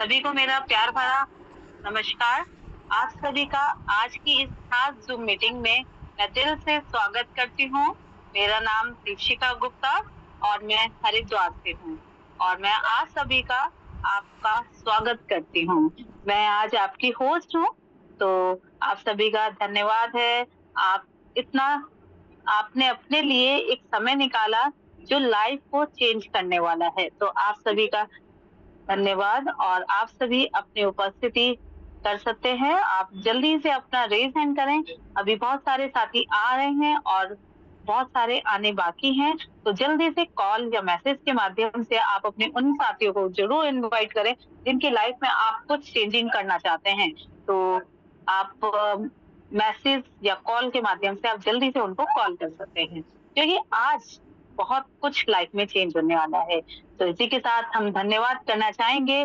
सभी को मेरा प्यार भरा नमस्कार। आप सभी का आज की इस खास ज़ूम मीटिंग में मैं दिल से स्वागत करती हूँ। मेरा नाम दीक्षिका गुप्ता और मैं हरिद्वार से हूँ और मैं आप सभी का आपका स्वागत करती हूँ। मैं आज आपकी होस्ट हूँ, तो आप सभी का धन्यवाद है। आप इतना आपने अपने लिए एक समय निकाला जो लाइफ को चेंज करने वाला है। तो आप सभी का धन्यवाद और आप सभी अपनी उपस्थिति कर सकते हैं। आप जल्दी से अपना रेज़ हैंड करें। अभी बहुत सारे साथी आ रहे हैं और बहुत सारे आने बाकी हैं, तो जल्दी से कॉल या मैसेज के माध्यम से आप अपने उन साथियों को ज़रूर इनवाइट करें, जिनकी लाइफ में आप कुछ चेंजिंग करना चाहते हैं। तो आप मैसेज या कॉल के माध्यम से आप जल्दी से उनको कॉल कर सकते हैं, क्योंकि आज बहुत कुछ लाइफ में चेंज होने वाला है। तो इसी के साथ हम धन्यवाद करना चाहेंगे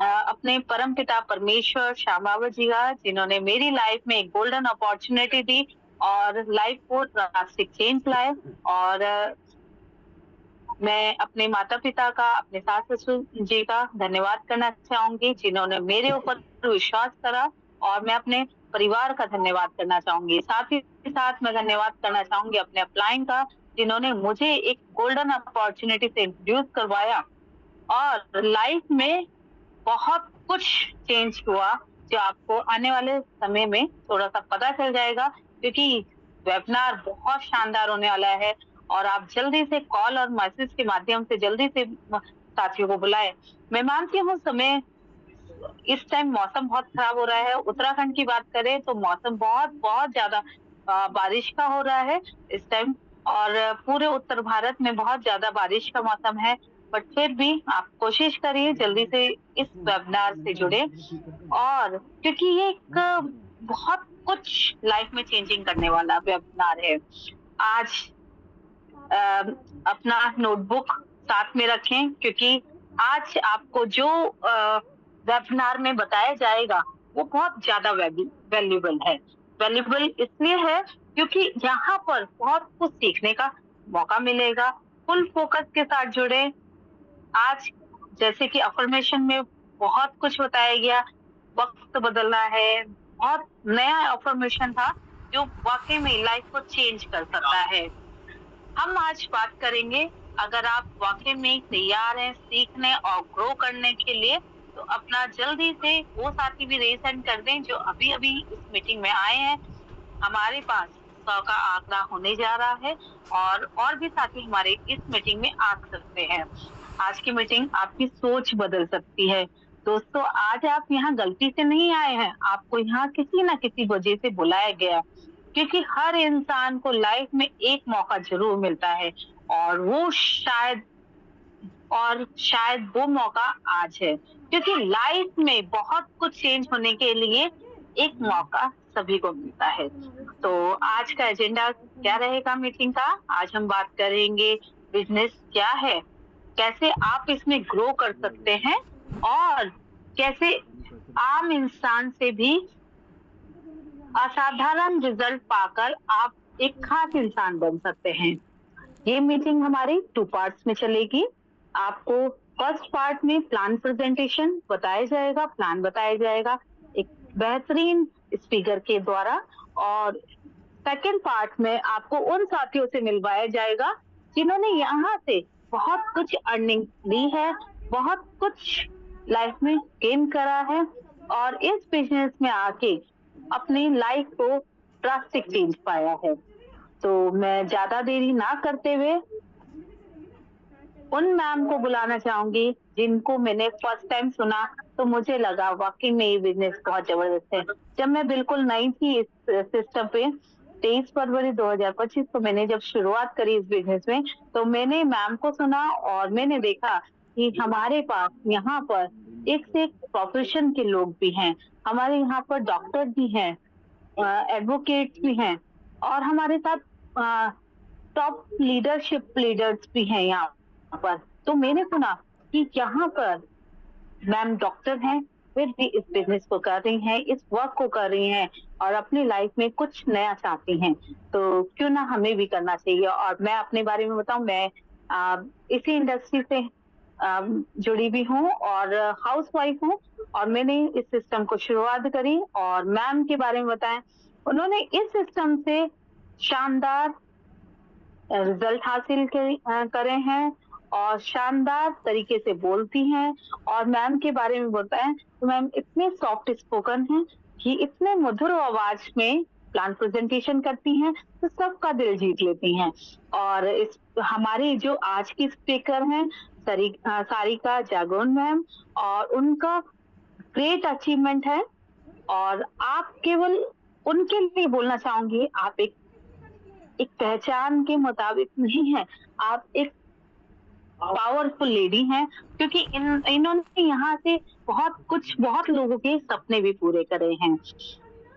अपने परमपिता परमेश्वर श्याम बाबा जी का, जिन्होंने मेरी लाइफ में एक गोल्डन अपॉर्चुनिटी दी और लाइफ को ड्रास्टिक चेंज लाए। और मैं अपने माता-पिता का, अपने सास-ससुर जी का धन्यवाद करना चाहूँगी, जिन्होंने मेरे ऊपर विश्वास करा और मैं अपने परिवार का धन्यवाद करना चाहूँगी। साथ ही साथ मैं धन्यवाद करना चाहूँगी अपने अपलाइन का, जिन्होंने मुझे एक गोल्डन अपॉर्चुनिटी से इंट्रोड्यूस करवाया और लाइफ में बहुत कुछ चेंज हुआ, जो आपको आने वाले समय में थोड़ा-सा पता चल जाएगा, क्योंकि वेबिनार बहुत शानदार होने वाला है और आप जल्दी से कॉल और मैसेज के माध्यम से जल्दी से साथियों को बुलाएँ। मैं मानती हूँ समय इस टाइम मौसम बहुत खराब हो रहा है। उत्तराखंड की बात करें तो मौसम बहुत ज़्यादा बारिश का हो रहा है इस टाइम और पूरे उत्तर भारत में बहुत ज़्यादा बारिश का मौसम है। बट फिर भी आप कोशिश करिए जल्दी से इस वेबिनार से जुड़े और क्योंकि ये एक बहुत कुछ लाइफ में चेंजिंग करने वाला वेबिनार है। आज अ, अपना नोटबुक साथ में रखें, क्योंकि आज आपको जो वेबिनार में बताया जाएगा वो बहुत ज़्यादा वैल्यूएबल है। वैल्यूएबल इसलिए है क्योंकि यहाँ पर बहुत कुछ सीखने का मौका मिलेगा। फुल फोकस के साथ जुड़े। आज जैसे कि अफ़र्मेशन में बहुत कुछ बताया गया, वक़्त बदलना है, बहुत नया अफ़र्मेशन था जो वाक़ई में लाइफ को चेंज कर सकता है। हम आज बात करेंगे, अगर आप वाक़ई में तैयार हैं सीखने और ग्रो करने के लिए, तो अपना जल्दी से वो साथी भी रेज़ हैंड कर दें जो अभी-अभी इस मीटिंग में आए हैं। हमारे पास 100 का आंकड़ा होने जा रहा है और भी साथी हमारे इस मीटिंग में आ सकते हैं। आज की मीटिंग आपकी सोच बदल सकती है। दोस्तों, आज आप यहाँ गलती से नहीं आए हैं, आपको यहाँ किसी न किसी वजह से बुलाया गया, क्योंकि हर इंसान को लाइफ में एक मौका ज़रूर मिलता है और शायद वो मौका आज है, क्योंकि लाइफ में बहुत कुछ चेंज होने के लिए एक मौका सभी को मिलता है। तो आज का एजेंडा क्या रहेगा मीटिंग का? आज हम बात करेंगे बिज़नेस क्या है? कैसे आप इसमें ग्रो कर सकते हैं और कैसे आम इंसान से भी असाधारण रिजल्ट पाकर आप एक खास इंसान बन सकते हैं। ये मीटिंग हमारी 2 पार्ट्स में चलेगी। आपको फर्स्ट पार्ट में प्लान प्रेजेंटेशन प्लान बताया जाएगा एक बेहतरीन स्पीकर के द्वारा और सेकंड पार्ट में आपको उन साथियों से मिलवाया जाएगा जिन्होंने यहाँ से बहुत कुछ अर्निंग ली है, बहुत कुछ लाइफ में गेन करा है और इस बिज़नेस में आके अपनी लाइफ को ड्रास्टिक चेंज पाया है। तो मैं ज़्यादा देरी ना करते हुए उन मैम को बुलाना चाहूँगी जिनको मैंने फर्स्ट टाइम सुना तो मुझे लगा वाक़ई में ये बिज़नेस बहुत ज़बरदस्त है। जब मैं बिल्कुल नई थी इस सिस्टम पे 23 फरवरी 2025 को मैंने जब शुरुआत करी इस बिज़नेस में, तो मैंने मैम को सुना और मैंने देखा कि हमारे पास यहाँ पर एक से एक प्रोफ़ेशन के लोग भी हैं। हमारे यहाँ पर डॉक्टर भी हैं, एडवोकेट्स भी हैं और हमारे साथ अ, टॉप लीडर्स भी हैं यहाँ पर। तो मैंने सुना कि यहाँ पर मैम डॉक्टर हैं, फिर भी इस बिज़नेस को कर रही हैं, इस वर्क को कर रही हैं और अपनी लाइफ में कुछ नया चाहती हैं। तो क्यों ना हमें भी करना चाहिए और मैं अपने बारे में बताऊँ, मैं इसी इंडस्ट्री से जुड़ी भी हूँ और हाउसवाइफ हूँ और मैंने इस सिस्टम को शुरुआत करी और मैम के बारे में बताएं। उन्होंने इस सिस्टम से शानदार रिजल्ट हासिल करे हैं और शानदार तरीके से बोलती हैं। और मैम के बारे में बताएं तो मैम इतने सॉफ्ट स्पोकन हैं कि इतने मधुर आवाज में प्लान प्रेजेंटेशन करती हैं तो सबका दिल जीत लेती हैं। और इस हमारी जो आज की स्पीकर हैं सारिका जागोन मैम, और उनका ग्रेट अचीवमेंट है और आप केवल उनके लिए बोलना चाहूंगी, आप एक पहचान के मुताबिक नहीं है, आप एक पावरफुल लेडी हैं, क्योंकि इन्होंने यहाँ से बहुत लोगों के सपने भी पूरे करे हैं।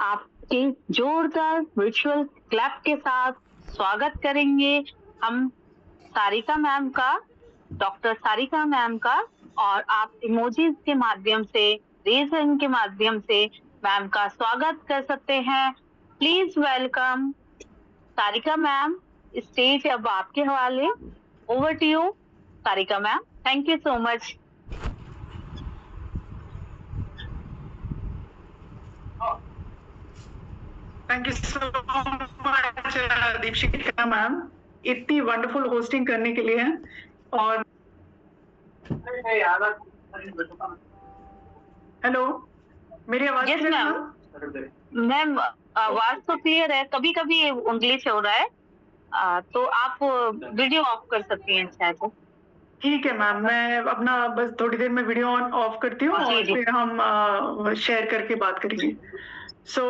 आपके जोरदार वर्चुअल क्लैप के साथ स्वागत करेंगे हम सारिका मैम का, डॉक्टर सारिका मैम का, और आप इमोजीज के माध्यम से, रेज हैंड के माध्यम से मैम का स्वागत कर सकते हैं। Please welcome Sarika ma'am. Stage अब आपके हवाले। Over to you Sarika ma'am. Thank you so much. Thank you so much Deepshikha ma'am, इतनी वंडरफुल होस्टिंग करने के लिए। और हेलो, मेरी आवाज क्लियर है? मैम आवाज तो क्लियर है, कभी कभी इंग्लिश हो रहा है, तो आप वीडियो ऑफ कर सकती हैं शायद। ठीक है मैम, मैं अपना बस थोड़ी देर में वीडियो ऑफ करती हूँ और फिर हम शेयर करके बात करेंगे। सो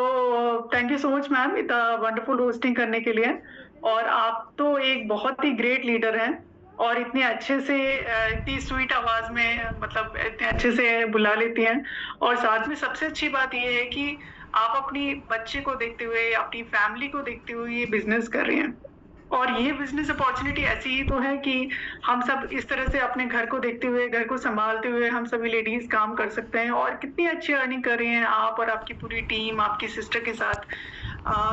thank you so much ma'am, इतना वंडरफुल होस्टिंग करने के लिए। और आप तो एक बहुत ही ग्रेट लीडर हैं और इतने अच्छे से इतनी स्वीट आवाज में, मतलब इतने अच्छे से बुला लेती हैं। और साथ में सबसे अच्छी बात ये है कि आप अपनी बच्चे को देखते हुए, अपनी फैमिली को देखते हुए ये बिजनेस कर रही हैं। और ये बिजनेस अपॉर्चुनिटी ऐसी ही तो है कि हम सब इस तरह से अपने घर को देखते हुए, घर को संभालते हुए हम सभी लेडीज काम कर सकते हैं। और कितनी अच्छी अर्निंग कर रही हैं आप और आपकी पूरी टीम, आपकी सिस्टर के साथ।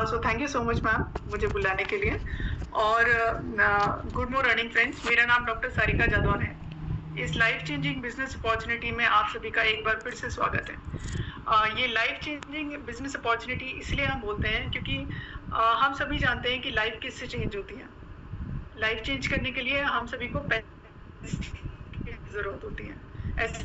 सो thank you so much ma'am मुझे बुलाने के लिए। और गुड मॉर्निंग फ्रेंड्स, मेरा नाम डॉक्टर सारिका जादौन है। इस लाइफ चेंजिंग बिजनेस अपॉर्चुनिटी में आप सभी का एक बार फिर से स्वागत है। ये लाइफ चेंजिंग बिजनेस अपॉर्चुनिटी इसलिए हम बोलते हैं क्योंकि हम सभी जानते हैं कि लाइफ किससे चेंज होती है। लाइफ चेंज करने के लिए हम सभी को पैसे की जरूरत होती है। ऐसे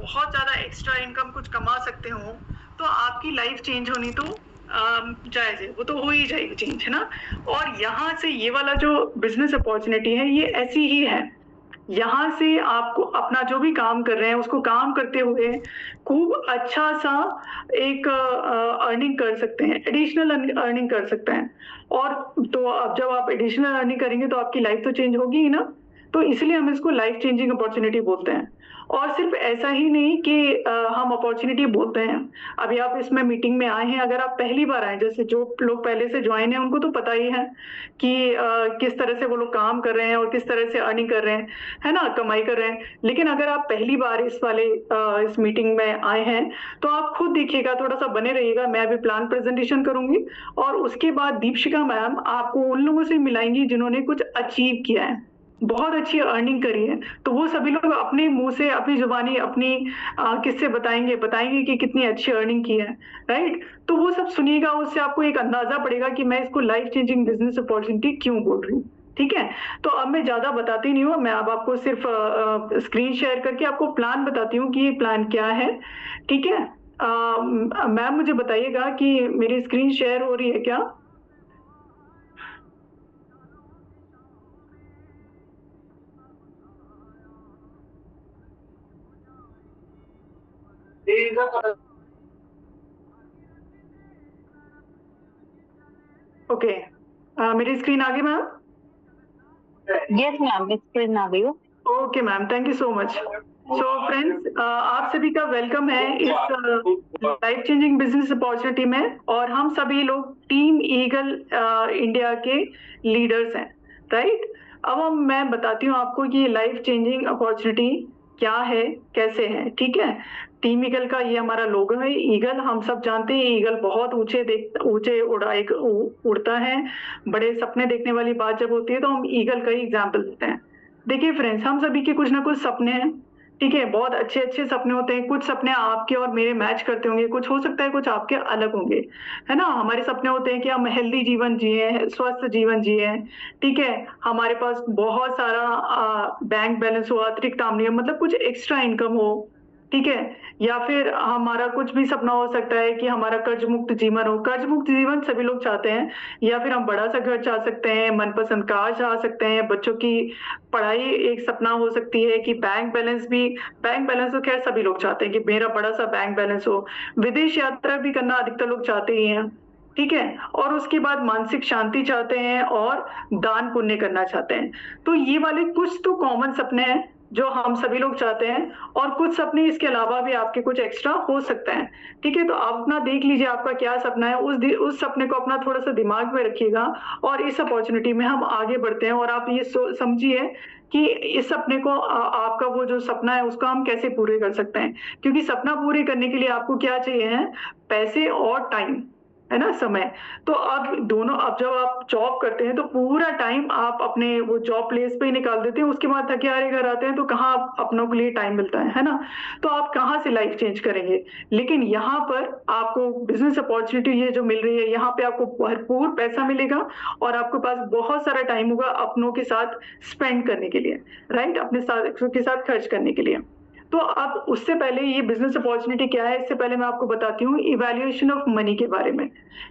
बहुत ज्यादा एक्स्ट्रा इनकम कुछ कमा सकते हो तो आपकी लाइफ चेंज होनी तो जायज है, वो तो हो ही जाएगी चेंज, है ना। और यहाँ से ये वाला जो बिजनेस अपॉर्चुनिटी है ये ऐसी ही है। यहाँ से आपको अपना जो भी काम कर रहे हैं उसको काम करते हुए खूब अच्छा सा एक अर्निंग कर सकते हैं, एडिशनल अर्निंग कर सकते हैं। और तो अब जब आप एडिशनल अर्निंग करेंगे तो आपकी लाइफ तो चेंज होगी ही ना। तो इसलिए हम इसको लाइफ चेंजिंग अपॉर्चुनिटी बोलते हैं। और सिर्फ ऐसा ही नहीं कि हम अपॉर्चुनिटी बोलते हैं। अभी आप इसमें मीटिंग में आए हैं, अगर आप पहली बार आए, जैसे जो लोग पहले से ज्वाइन हैं उनको तो पता ही है कि किस तरह से वो लोग काम कर रहे हैं और किस तरह से अर्निंग कर रहे हैं, है ना, कमाई कर रहे हैं। लेकिन अगर आप पहली बार इस मीटिंग में आए हैं तो आप खुद देखिएगा, थोड़ा सा बने रहिएगा। मैं अभी प्लान प्रेजेंटेशन करूंगी और उसके बाद दीपशिका मैम आपको उन लोगों से मिलाएंगी जिन्होंने कुछ अचीव किया है, बहुत अच्छी अर्निंग करी है। तो वो सभी लोग अपने मुंह से, अपनी जुबानी, अपनी किससे बताएंगे कि कितनी अच्छी अर्निंग की है, राइट। तो वो सब सुनिएगा, उससे आपको एक अंदाजा पड़ेगा कि मैं इसको लाइफ चेंजिंग बिजनेस अपॉर्चुनिटी क्यों बोल रही हूँ। ठीक है, तो अब मैं ज्यादा बताती नहीं हूँ, मैं अब आपको सिर्फ स्क्रीन शेयर करके आपको प्लान बताती हूँ कि ये प्लान क्या है। ठीक है, मैम मुझे बताइएगा कि मेरी स्क्रीन शेयर हो रही है क्या। ओके, मेरी स्क्रीन आ गई मैम। यस मैम, स्क्रीन आ गई हो। Okay ma'am, thank you so much. So friends, आप सभी का वेलकम है इस लाइफ चेंजिंग बिजनेस अपॉर्चुनिटी में। और हम सभी लोग टीम ईगल इंडिया के लीडर्स हैं, राइट। अब मैं बताती हूँ आपको कि लाइफ चेंजिंग अपॉर्चुनिटी क्या है, कैसे है। ठीक है, टीम ईगल का ये हमारा लोगो है। ईगल हम सब जानते हैं, ईगल बहुत ऊंचे उड़ता है। बड़े सपने देखने वाली बात जब होती है तो हम ईगल का ही एग्जाम्पल देते हैं। देखिए फ्रेंड्स, हम सभी के कुछ ना कुछ सपने हैं, ठीक है, बहुत अच्छे अच्छे सपने होते हैं। कुछ सपने आपके और मेरे मैच करते होंगे, कुछ हो सकता है कुछ आपके अलग होंगे, है ना। हमारे सपने होते हैं कि हम हेल्दी जीवन जिए, स्वस्थ जीवन जिए, ठीक है, हमारे पास बहुत सारा बैंक बैलेंस हो, अतिरिक्त आमदनी हो, मतलब कुछ एक्स्ट्रा इनकम हो, ठीक है। या फिर हमारा कुछ भी सपना हो सकता है कि हमारा कर्ज मुक्त जीवन हो। कर्ज मुक्त जीवन सभी लोग चाहते हैं। या फिर हम बड़ा सा घर चाह सकते हैं, मनपसंद कार चाह सकते हैं, बच्चों की पढ़ाई एक सपना हो सकती है कि बैंक बैलेंस तो खैर सभी लोग चाहते हैं कि मेरा बड़ा सा बैंक बैलेंस हो। विदेश यात्रा भी करना अधिकतर लोग चाहते ही हैं, ठीक है। और उसके बाद मानसिक शांति चाहते हैं और दान पुण्य करना चाहते हैं। तो ये वाले कुछ तो कॉमन सपने हैं जो हम सभी लोग चाहते हैं, और कुछ सपने इसके अलावा भी आपके कुछ एक्स्ट्रा हो सकते हैं, ठीक है। तो आप अपना देख लीजिए आपका क्या सपना है, उस सपने को अपना थोड़ा सा दिमाग में रखिएगा, और इस अपॉर्चुनिटी में हम आगे बढ़ते हैं। और आप ये समझिए कि इस सपने को आपका वो जो सपना है उसको हम कैसे पूरे कर सकते हैं, क्योंकि सपना पूरे करने के लिए आपको क्या चाहिए है, पैसे और टाइम, है ना, समय। तो अब दोनों, अब जब आप जॉब करते हैं तो पूरा टाइम आप अपने वो जॉब प्लेस पे ही निकाल देते हैं, उसके बाद थके हारे घर आते हैं तो कहाँ आप अपनों के लिए टाइम मिलता है ना। तो आप कहाँ से लाइफ चेंज करेंगे। लेकिन यहाँ पर आपको बिजनेस अपॉर्चुनिटी ये जो मिल रही है, यहाँ पे आपको भरपूर पैसा मिलेगा और आपके पास बहुत सारा टाइम होगा अपनों के साथ स्पेंड करने के लिए, राइट, अपने साथ खर्च करने के लिए। तो अब उससे पहले ये बिजनेस अपॉर्चुनिटी क्या है, इससे पहले मैं आपको बताती हूँ इवैल्यूएशन ऑफ मनी के बारे में।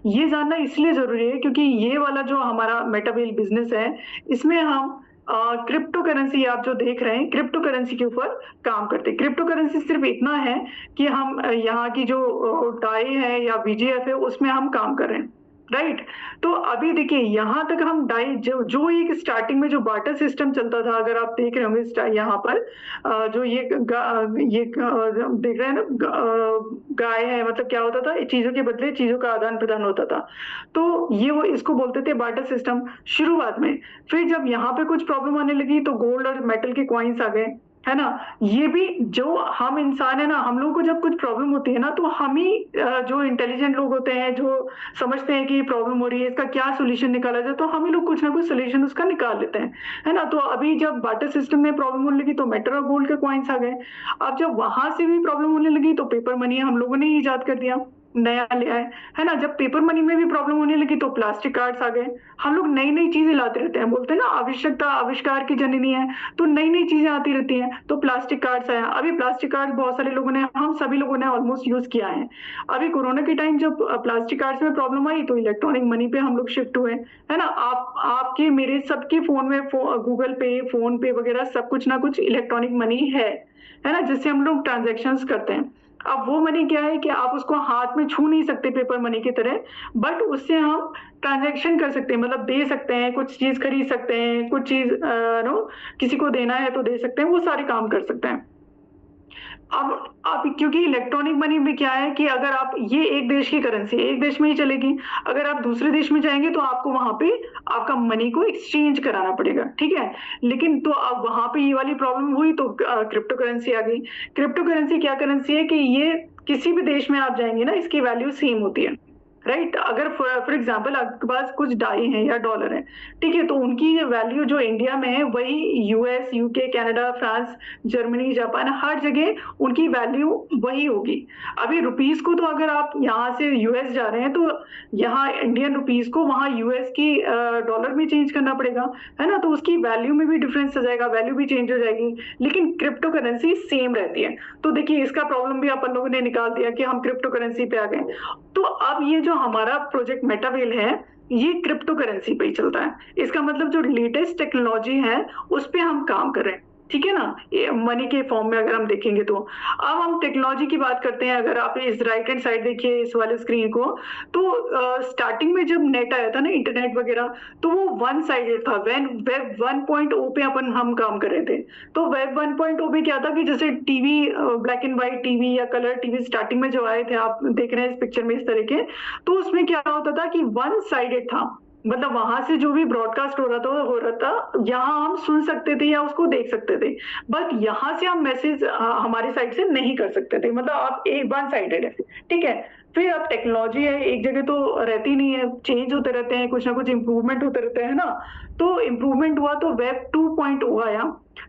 ये जानना इसलिए जरूरी है क्योंकि ये वाला जो हमारा मेटावेल बिजनेस है, इसमें हम क्रिप्टो करेंसी, आप जो देख रहे हैं, क्रिप्टो करेंसी के ऊपर काम करते हैं। क्रिप्टो करेंसी सिर्फ इतना है कि हम यहाँ की जो डाई है या बीजीएफ है उसमें हम काम कर रहे हैं, राइट। तो अभी देखिए यहाँ तक हम डाई जो एक स्टार्टिंग में जो बार्टर सिस्टम चलता था, अगर आप देख रहे होंगे यहाँ पर जो ये देख रहे हैं ना, गाय है, मतलब क्या होता था, चीजों के बदले चीजों का आदान प्रदान होता था। तो ये वो इसको बोलते थे बार्टर सिस्टम शुरुआत में। फिर जब यहाँ पे कुछ प्रॉब्लम आने लगी तो गोल्ड और मेटल के कॉइन्स आ गए, है ना। ये भी जो हम इंसान है ना, हम लोगों को जब कुछ प्रॉब्लम होती है ना तो हम ही जो इंटेलिजेंट लोग होते हैं, जो समझते हैं कि ये प्रॉब्लम हो रही है, इसका क्या सोल्यूशन निकाला जाए, तो हम ही लोग कुछ ना कुछ सोल्यूशन उसका निकाल लेते हैं, है ना। तो अभी जब बार्टर सिस्टम में प्रॉब्लम होने लगी तो मेटल और गोल्ड के कॉइन्स आ गए। अब जब वहां से भी प्रॉब्लम होने लगी तो पेपर मनी हम लोगों ने ही ईजाद कर दिया, नया ले आए, है ना। जब पेपर मनी में भी प्रॉब्लम होने लगी तो प्लास्टिक कार्ड्स आ गए। हम लोग नई नई चीजें लाते रहते हैं, बोलते हैं ना आवश्यकता आविष्कार की जननी है, तो नई नई चीजें आती रहती हैं। तो प्लास्टिक कार्ड्स आया, अभी प्लास्टिक कार्ड बहुत सारे लोगों ने, हम सभी लोगों ने ऑलमोस्ट यूज किया है। अभी कोरोना के टाइम जब प्लास्टिक कार्ड्स में प्रॉब्लम आई तो इलेक्ट्रॉनिक मनी पे हम लोग शिफ्ट हुए, है ना। आपके मेरे सबके फोन में गूगल पे, फोन पे वगैरह सब कुछ ना कुछ इलेक्ट्रॉनिक मनी है ना, जिससे हम लोग ट्रांजेक्शन करते हैं। अब वो मनी क्या है कि आप उसको हाथ में छू नहीं सकते पेपर मनी की तरह, बट उससे हम ट्रांजैक्शन कर सकते हैं, मतलब दे सकते हैं, कुछ चीज खरीद सकते हैं, कुछ चीज किसी को देना है तो दे सकते हैं, वो सारे काम कर सकते हैं। अब क्योंकि इलेक्ट्रॉनिक मनी में क्या है कि अगर आप, ये एक देश की करेंसी एक देश में ही चलेगी, अगर आप दूसरे देश में जाएंगे तो आपको वहां पे आपका मनी को एक्सचेंज कराना पड़ेगा, ठीक है। लेकिन तो अब वहां पे ये वाली प्रॉब्लम हुई तो क्रिप्टो करेंसी आ गई। क्रिप्टो करेंसी क्या करेंसी है कि ये किसी भी देश में आप जाएंगे ना, इसकी वैल्यू सेम होती है, राइट। अगर फॉर एग्जाम्पल आपके पास कुछ डाई हैं या डॉलर है, ठीक है, तो उनकी वैल्यू जो इंडिया में है वही US, UK, Canada, France, Germany, Japan, हर जगह उनकी वैल्यू वही होगी। अभी रुपीस को तो अगर आप यहाँ से यूएस जा रहे हैं तो यहाँ इंडियन रुपीस को वहाँ यूएस की डॉलर में चेंज करना पड़ेगा, है ना। तो उसकी वैल्यू में भी डिफरेंस आ जाएगा, वैल्यू भी चेंज हो जाएगी, लेकिन क्रिप्टो करेंसी सेम रहती है। तो देखिए इसका प्रॉब्लम भी अपन लोगों ने निकाल दिया कि हम क्रिप्टो करेंसी पे आ गए। तो अब ये जो हमारा प्रोजेक्ट मेटावेल है ये क्रिप्टो करेंसी पे ही चलता है। इसका मतलब जो लेटेस्ट टेक्नोलॉजी है उस पे हम काम कर रहे हैं, ठीक है ना, ये मनी के फॉर्म में अगर हम देखेंगे तो। अब हम टेक्नोलॉजी की बात करते हैं। अगर आप इस राइट हैंड साइड देखिए इस वाले स्क्रीन को, तो स्टार्टिंग में जब नेट आया था ना, इंटरनेट वगैरह, तो वो वन साइडेड था। वेब 1.0 पे हम काम कर रहे थे। तो वेब 1.0 पे क्या था कि जैसे TV, black and white TV या कलर टीवी स्टार्टिंग में जो आए थे, आप देख रहे हैं इस पिक्चर में इस तरह के, तो उसमें क्या होता था कि वन साइडेड था, मतलब वहां से जो भी ब्रॉडकास्ट हो रहा था यहाँ हम सुन सकते थे या उसको देख सकते थे, बट यहाँ से हम मैसेज हमारी साइड से नहीं कर सकते थे, मतलब आप एक वन साइडेड है, ठीक है। फिर अब टेक्नोलॉजी है, एक जगह तो रहती नहीं है, चेंज होते रहते हैं, कुछ ना कुछ इम्प्रूवमेंट होते रहते हैं ना। तो इम्प्रूवमेंट हुआ तो वेब 2.0 आया।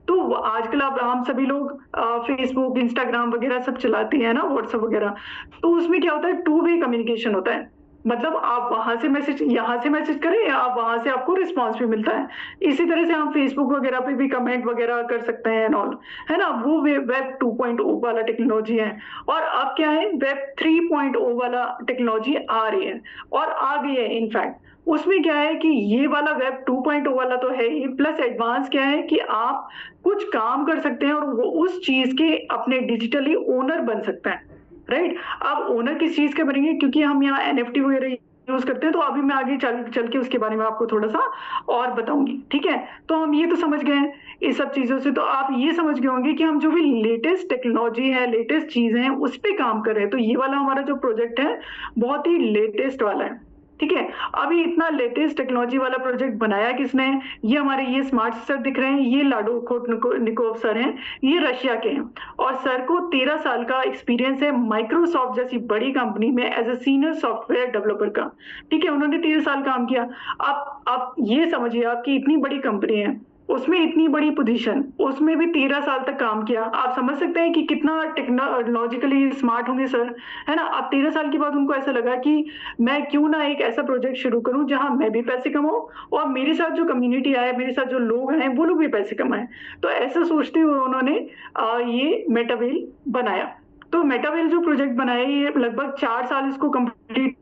तो आजकल अब हम सभी लोग फेसबुक, इंस्टाग्राम वगैरह सब चलाते हैं ना, व्हाट्सएप वगैरह। तो उसमें क्या होता है, टू वे कम्युनिकेशन होता है, मतलब आप वहां से मैसेज, यहाँ से मैसेज करें, या आप वहां से आपको रिस्पांस भी मिलता है। इसी तरह से हम फेसबुक वगैरह पे भी कमेंट वगैरह कर सकते हैं ऑल, है ना। वो वेब 2.0 वाला टेक्नोलॉजी है। और अब क्या है, वेब 3.0 वाला टेक्नोलॉजी आ रही है और आ गई है इनफैक्ट। उसमें क्या है कि ये वाला वेब 2.0 वाला तो है ही, प्लस एडवांस क्या है कि आप कुछ काम कर सकते हैं और वो उस चीज के अपने डिजिटली ओनर बन सकते हैं, राइट। अब ओनर किस चीज के बनेंगे, क्योंकि हम यहाँ एनएफटी वगैरह यूज करते हैं, तो अभी मैं आगे चल के उसके बारे में आपको थोड़ा सा और बताऊंगी, ठीक है। तो हम ये तो समझ गए हैं इस सब चीजों से, तो आप ये समझ गए होंगे कि हम जो भी लेटेस्ट टेक्नोलॉजी है, लेटेस्ट चीजें हैं, उस पे काम कर रहे हैं। तो ये वाला हमारा जो प्रोजेक्ट है बहुत ही लेटेस्ट वाला है, ठीक है। अभी इतना लेटेस्ट टेक्नोलॉजी वाला प्रोजेक्ट बनाया किसने, ये हमारे ये स्मार्ट सर दिख रहे हैं, ये लाडो खोटनिकोव सर हैं, ये रशिया के हैं। और सर को 13 साल का एक्सपीरियंस है माइक्रोसॉफ्ट जैसी बड़ी कंपनी में as a senior software developer का, ठीक है। उन्होंने 13 साल काम किया। आप ये समझिए, आपकी इतनी बड़ी कंपनी है, उसमें इतनी बड़ी पोजीशन, उसमें भी 13 साल तक काम किया। आप समझ सकते हैं कि कितना टेक्नोलॉजिकली स्मार्ट होंगे सर, है ना। अब 13 साल के बाद उनको ऐसा लगा कि मैं क्यों ना एक ऐसा प्रोजेक्ट शुरू करूं जहां मैं भी पैसे कमाऊं और मेरे साथ जो कम्युनिटी आए, मेरे साथ जो लोग हैं, वो लोग भी पैसे कमाएं। तो ऐसा सोचते हुए उन्होंने ये मेटावेल बनाया। तो मेटावेल जो प्रोजेक्ट बनाया, ये लगभग 4 साल इसको कंप्लीट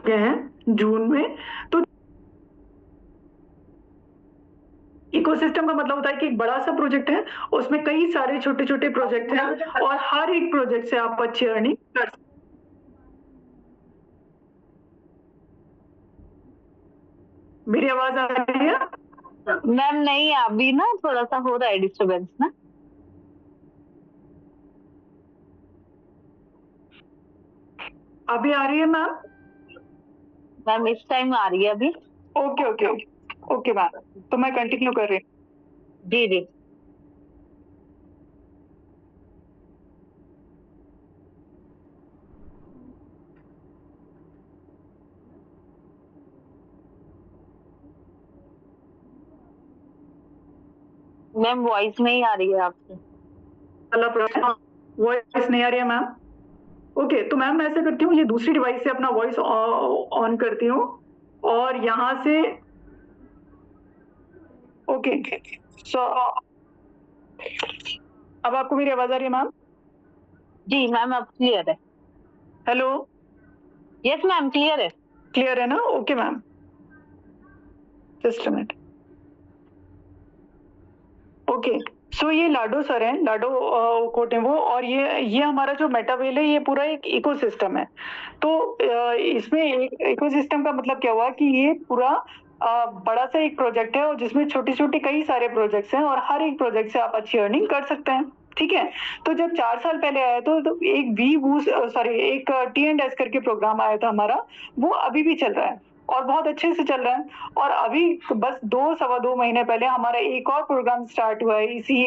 गए हैं जून में। तो इकोसिस्टम का मतलब होता है कि एक बड़ा सा प्रोजेक्ट है, उसमें कई सारे छोटे छोटे प्रोजेक्ट हैं और हर एक प्रोजेक्ट से आप अच्छी अर्निंग कर सकते। मेरी आवाज आ रही है? मैम नहीं, अभी ना थोड़ा सा हो रहा है डिस्टरबेंस ना। अभी आ रही है मैम? मैम इस टाइम आ रही है अभी। ओके ओके ओके मैम, तो मैं कंटिन्यू कर रही हूँ। जी जी। मैम वॉइस नहीं आ रही है आपकी। वॉइस नहीं आ रही है मैम? ओके, तो मैम मैं ऐसा करती हूँ, ये दूसरी डिवाइस से अपना वॉइस ऑन करती हूँ और यहाँ से ओके। सो अब आपको मेरी आवाज आ रही है मैम? जी मैम अब क्लियर है। हेलो? यस मैम क्लियर है। क्लियर है ना? Okay ma'am, just a minute. Okay, so ये लाडो सर हैं, लाडो कोटेवो, और ये हमारा जो मेटावेल है, ये पूरा एक इकोसिस्टम है। तो इसमें एक इकोसिस्टम का मतलब क्या हुआ कि ये पूरा बड़ा सा एक प्रोजेक्ट है और जिसमें छोटे छोटे कई सारे प्रोजेक्ट्स हैं और हर एक प्रोजेक्ट से आप अच्छी अर्निंग कर सकते हैं, ठीक है। तो जब 4 साल पहले आया तो एक वी बूस्ट सॉरी एक T&S करके प्रोग्राम आया था हमारा, वो अभी भी चल रहा है और बहुत अच्छे से चल रहा है। और अभी बस 2 सवा 2 महीने पहले हमारा एक और प्रोग्राम स्टार्ट हुआ है इसी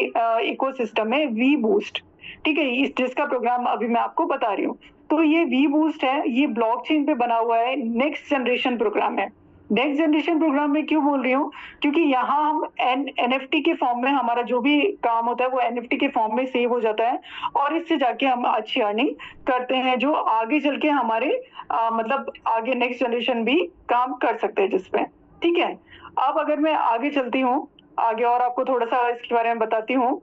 इकोसिस्टम में, वी बूस्ट, ठीक है, इस जिसका प्रोग्राम अभी मैं आपको बता रही हूँ। तो ये वी बूस्ट है, ये ब्लॉकचेन पे बना हुआ है, नेक्स्ट जनरेशन प्रोग्राम है। नेक्स्ट जनरेशन प्रोग्राम में क्यों बोल रही हूँ, क्योंकि यहाँ हम NFT के फॉर्म में हमारा जो भी काम होता है वो NFT के फॉर्म में सेव हो जाता है और इससे जाके हम अच्छी अर्निंग करते हैं, जो आगे चल के हमारे मतलब आगे नेक्स्ट जनरेशन भी काम कर सकते हैं जिसपे, ठीक है। अब अगर मैं आगे चलती हूँ आगे और आपको थोड़ा सा इसके बारे में बताती हूँ,